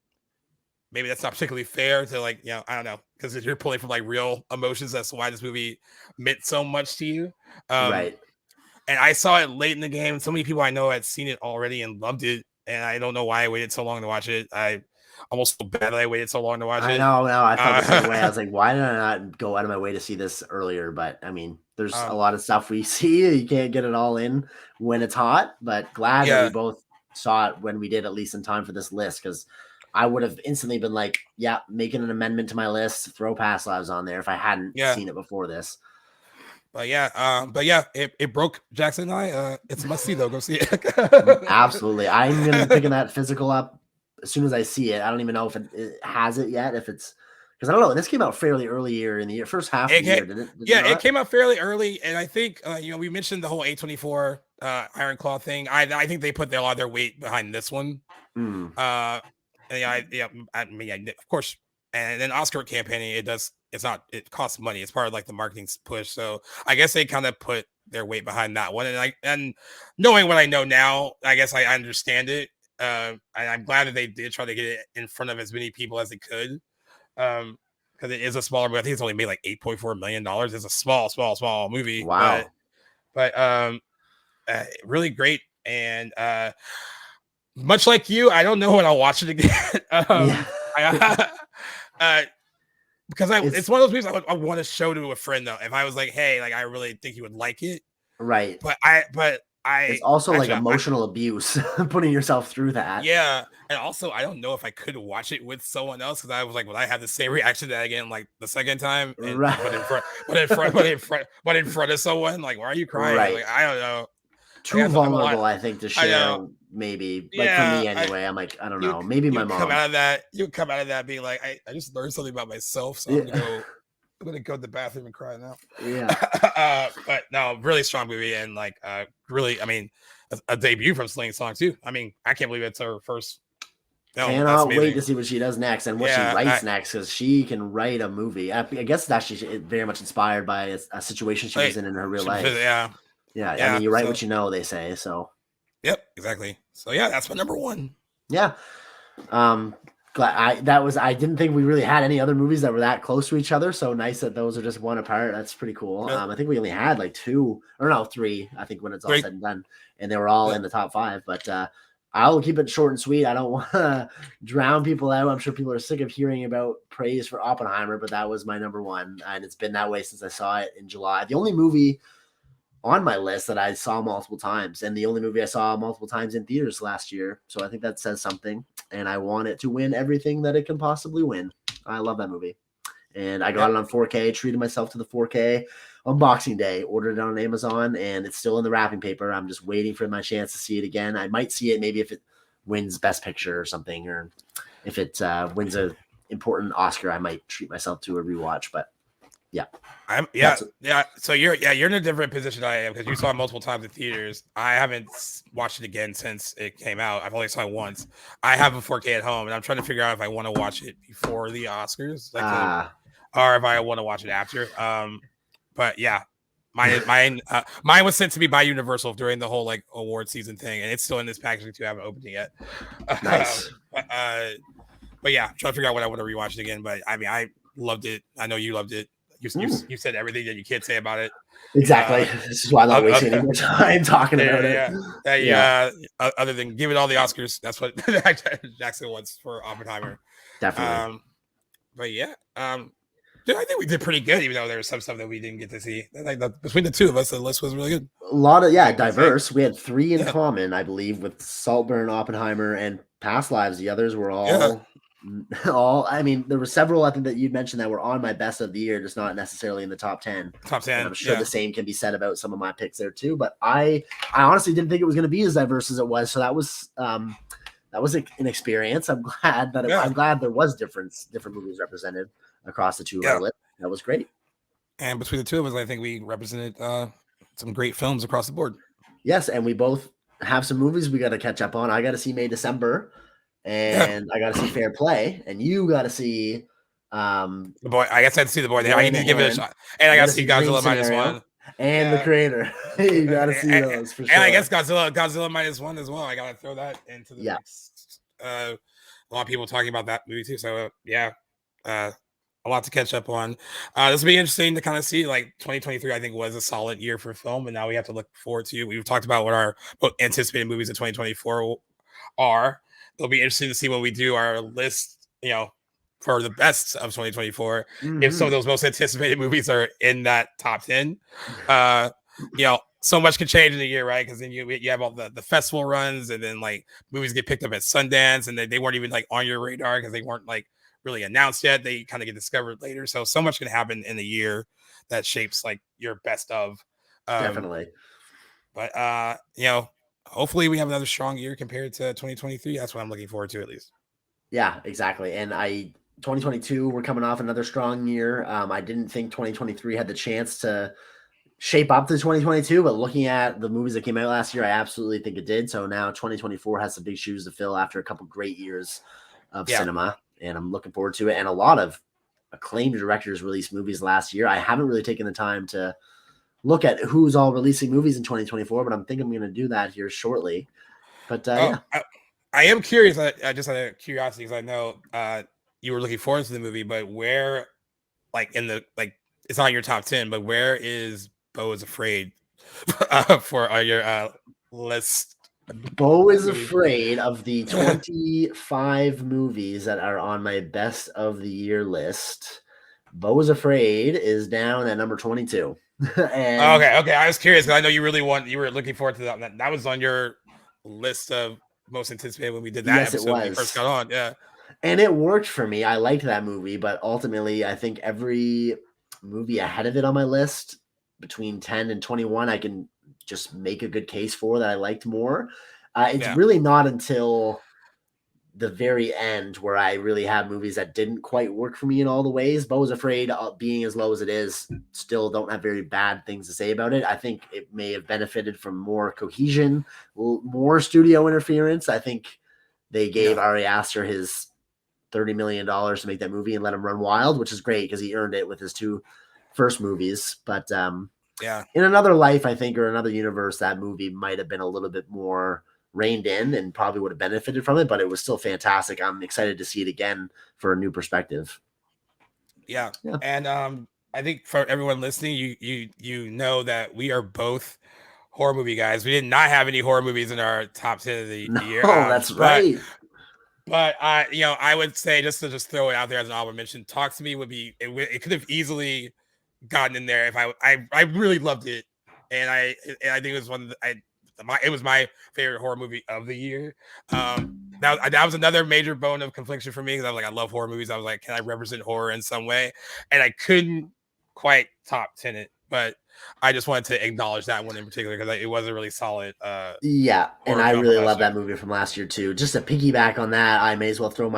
maybe that's not particularly fair to, like, you know, I don't know, because if you're pulling from like real emotions, that's why this movie meant so much to you. Right. And I saw it late in the game. So many people I know had seen it already and loved it, and I don't know why I waited so long to watch it. I almost feel bad that I waited so long to watch it. I know. I felt the same way. I was like, why did I not go out of my way to see this earlier? But I mean, there's a lot of stuff we see. You can't get it all in when it's hot, but glad that we both saw it when we did, at least in time for this list, because I would have instantly been like, yeah, making an amendment to my list, throw Past Lives on there if I hadn't seen it before this. But it broke Jackson and I. It's a must see though. Go see it. Absolutely. I'm gonna be picking that physical up as soon as I see it. I don't even know if it has it yet. If it's, because I don't know. This came out fairly early in the year, first half of the year. Did it? It came out fairly early, and I think you know, we mentioned the whole A24 Iron Claw thing. I think they put a lot of their weight behind this one. Of course. And then Oscar campaigning, it costs money. It's part of like the marketing push. So I guess they kind of put their weight behind that one. And knowing what I know now, I guess I understand it. And I'm glad that they did try to get it in front of as many people as they could. Because it is a smaller movie. I think it's only made like $8.4 million. It's a small movie. Wow. But really great. And much like you, I don't know when I'll watch it again. Because it's one of those movies I want to show to a friend though. If I was like, hey, like, I really think you would like it, right? But it's also actually, like emotional abuse, putting yourself through that. Yeah, and also I don't know if I could watch it with someone else, because I was like, would I have the same reaction to that again, like the second time? And, right. But in front of someone, like, why are you crying? Right. Like, I don't know. Too vulnerable, I think, to share. Maybe, like, for me anyway. I'm like, I don't know. Maybe my mom. You come out of that being like, I just learned something about myself, so I'm gonna go to the bathroom and cry now. Yeah. But no, really strong movie, and like really, I mean, a debut from Sling Song too. I mean, I can't believe it's her first film. Cannot wait to see what she does next and what she writes next, because she can write a movie. I guess it's actually very much inspired by a situation she was in her real life. Yeah. I mean, you write what you know, they say. So. Yep, exactly. So yeah, that's my number one. Yeah. I didn't think we really had any other movies that were that close to each other. So nice that those are just one apart. That's pretty cool. I think we only had like three, I think, when it's all said and done, and they were all in the top 5, but I'll keep it short and sweet. I don't want to drown people out. I'm sure people are sick of hearing about praise for Oppenheimer, but that was my number one, and it's been that way since I saw it in July. The only movie on my list that I saw multiple times, and the only movie I saw multiple times in theaters last year. So I think that says something, and I want it to win everything that it can possibly win. I love that movie, and I got it on 4K, treated myself to the 4K on Boxing Day, ordered it on Amazon, and it's still in the wrapping paper. I'm just waiting for my chance to see it again. I might see it maybe if it wins Best Picture or something, or if it wins a important Oscar, I might treat myself to a rewatch, but So you're in a different position I am, because you saw it multiple times in theaters. I haven't watched it again since it came out. I've only saw it once. I have a 4K at home, and I'm trying to figure out if I want to watch it before the Oscars, or if I want to watch it after. But yeah, mine was sent to me by Universal during the whole like award season thing, and it's still in this packaging too. I haven't opened it yet. Nice. But yeah, trying to figure out when I want to rewatch it again. But I mean, I loved it. I know you loved it. You said everything that you can't say about it. Exactly. This is why I'm not wasting any more time talking about it. Other than give it all the Oscars, that's what Jackson wants for Oppenheimer. Definitely. But yeah. Dude, I think we did pretty good, even though there was some stuff that we didn't get to see. Like between the two of us, the list was really good. A lot of diverse. We had 3 in common, I believe, with Saltburn, Oppenheimer, and Past Lives. The others were all. I mean, there were several I think that you mentioned that were on my best of the year, just not necessarily in the top 10. Top 10. And I'm sure the same can be said about some of my picks there too. But I honestly didn't think it was going to be as diverse as it was. So that was an experience. I'm glad that I'm glad there was different movies represented across the two of our lists. That was great. And between the two of us, I think we represented some great films across the board. Yes, and we both have some movies we got to catch up on. I got to see May December, and I got to see Fair Play, and you got to see The Boy. I guess I had to see The Boy. I need to give it a shot, and I got to see Godzilla -1 and The Creator. You got to see those for sure. And I guess Godzilla -1 as well. I got to throw that into the mix. A lot of people talking about that movie too. So a lot to catch up on. This will be interesting to kind of see. Like 2023, I think was a solid year for film, and now we have to look forward to. We've talked about what our anticipated movies in 2024 are. It'll be interesting to see when we do our list, for the best of 2024. If some of those most anticipated movies are in that top 10, so much can change in a year, right? Because then you have all the festival runs, and then like movies get picked up at Sundance, and they weren't even like on your radar because they weren't like really announced yet. They kind of get discovered later. So much can happen in a year that shapes like your best of. Definitely. But hopefully we have another strong year compared to 2023. That's what I'm looking forward to, at least. Yeah, exactly. And 2022, we're coming off another strong year. I didn't think 2023 had the chance to shape up to 2022, but looking at the movies that came out last year, I absolutely think it did. So now 2024 has some big shoes to fill after a couple great years of cinema, and I'm looking forward to it. And a lot of acclaimed directors released movies last year. I haven't really taken the time to look at who's all releasing movies in 2024, but I'm thinking I'm going to do that here shortly. But I am curious. I just out of curiosity, because I know you were looking forward to the movie, but where, like in the it's not your top 10, but where is Beau is Afraid for your list? Beau is Afraid of the 25 movies that are on my best of the year list. Beau is Afraid is down at number 22. And okay. I was curious because I know you were looking forward to that. That was on your list of most anticipated when we did that episode when we first got on. Yeah. And it worked for me. I liked that movie, but ultimately I think every movie ahead of it on my list between 10 and 21, I can just make a good case for that I liked more. It's really not until the very end where I really have movies that didn't quite work for me in all the ways. Beau is Afraid, being as low as it is, still don't have very bad things to say about it. I think it may have benefited from more cohesion, more studio interference. I think they gave Ari Aster his $30 million to make that movie and let him run wild, which is great because he earned it with his 2 first movies. But in another life, I think, or another universe, that movie might have been a little bit more reined in and probably would have benefited from it, but it was still fantastic. I'm excited to see it again for a new perspective. Yeah. And I think for everyone listening, you know that we are both horror movie guys. We did not have any horror movies in our top 10 of the year. Oh, that's right. But I would say, just to throw it out there as an honorable mention, Talk to Me would be it could have easily gotten in there if I really loved it, and I think it was one of it was my favorite horror movie of the year. That was another major bone of confliction for me, because I was like, I love horror movies. I was like, can I represent horror in some way? And I couldn't quite top 10 it, but I just wanted to acknowledge that one in particular because it was a really solid. And I really love that movie from last year too. Just to piggyback on that, I may as well throw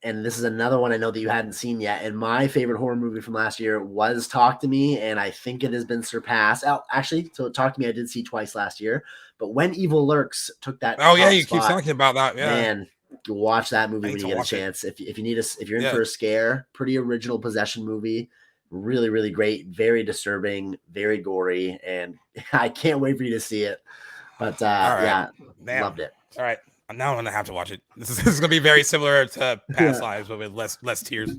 and this is another one I know that you hadn't seen yet. And my favorite horror movie from last year was Talk to Me, and I think it has been surpassed. Actually, so Talk to Me I did see twice last year, but When Evil Lurks took that. Oh yeah, you keep talking about that. Yeah, man, watch that movie when you get a chance. If you're in for a scare, pretty original possession movie. Really, really great. Very disturbing. Very gory, and I can't wait for you to see it. But loved it. All right. Now I'm gonna have to watch it. This is gonna be very similar to Past Lives, but with less tears.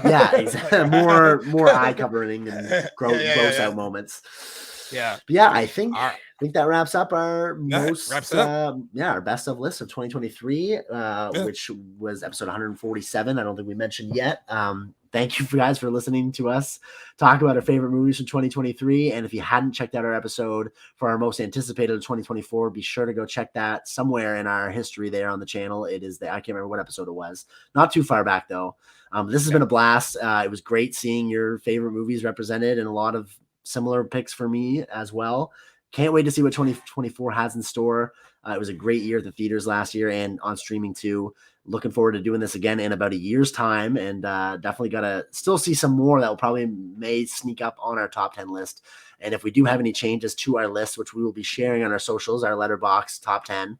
Yeah, exactly. more eye covering and gross out moments. Yeah. But yeah, I think that wraps up our our best of list of 2023, which was episode 147. I don't think we mentioned yet. Thank you guys for listening to us talk about our favorite movies from 2023. And if you hadn't checked out our episode for our most anticipated of 2024, be sure to go check that somewhere in our history there on the channel. It is I can't remember what episode it was. Not too far back though. This has been a blast. It was great seeing your favorite movies represented and a lot of similar picks for me as well. Can't wait to see what 2024 has in store. It was a great year at the theaters last year and on streaming too. Looking forward to doing this again in about a year's time, and definitely got to still see some more that will probably may sneak up on our top 10 list. And if we do have any changes to our list, which we will be sharing on our socials, our letterbox top 10,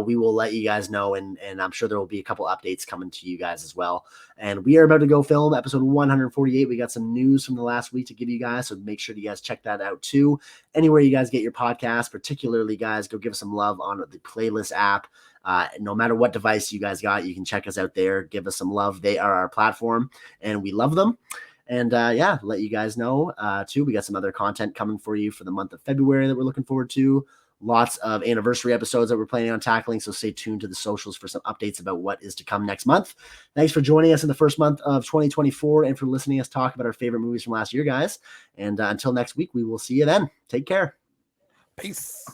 we will let you guys know. And I'm sure there will be a couple updates coming to you guys as well. And we are about to go film episode 148. We got some news from the last week to give you guys. So make sure you guys check that out too. Anywhere you guys get your podcast, particularly guys, go give us some love on the Playlist app. No matter what device you guys got, you can check us out there. Give us some love. They are our platform and we love them. And let you guys know too. We got some other content coming for you for the month of February that we're looking forward to. Lots of anniversary episodes that we're planning on tackling. So stay tuned to the socials for some updates about what is to come next month. Thanks for joining us in the first month of 2024 and for listening to us talk about our favorite movies from last year, guys. And until next week, we will see you then. Take care. Peace.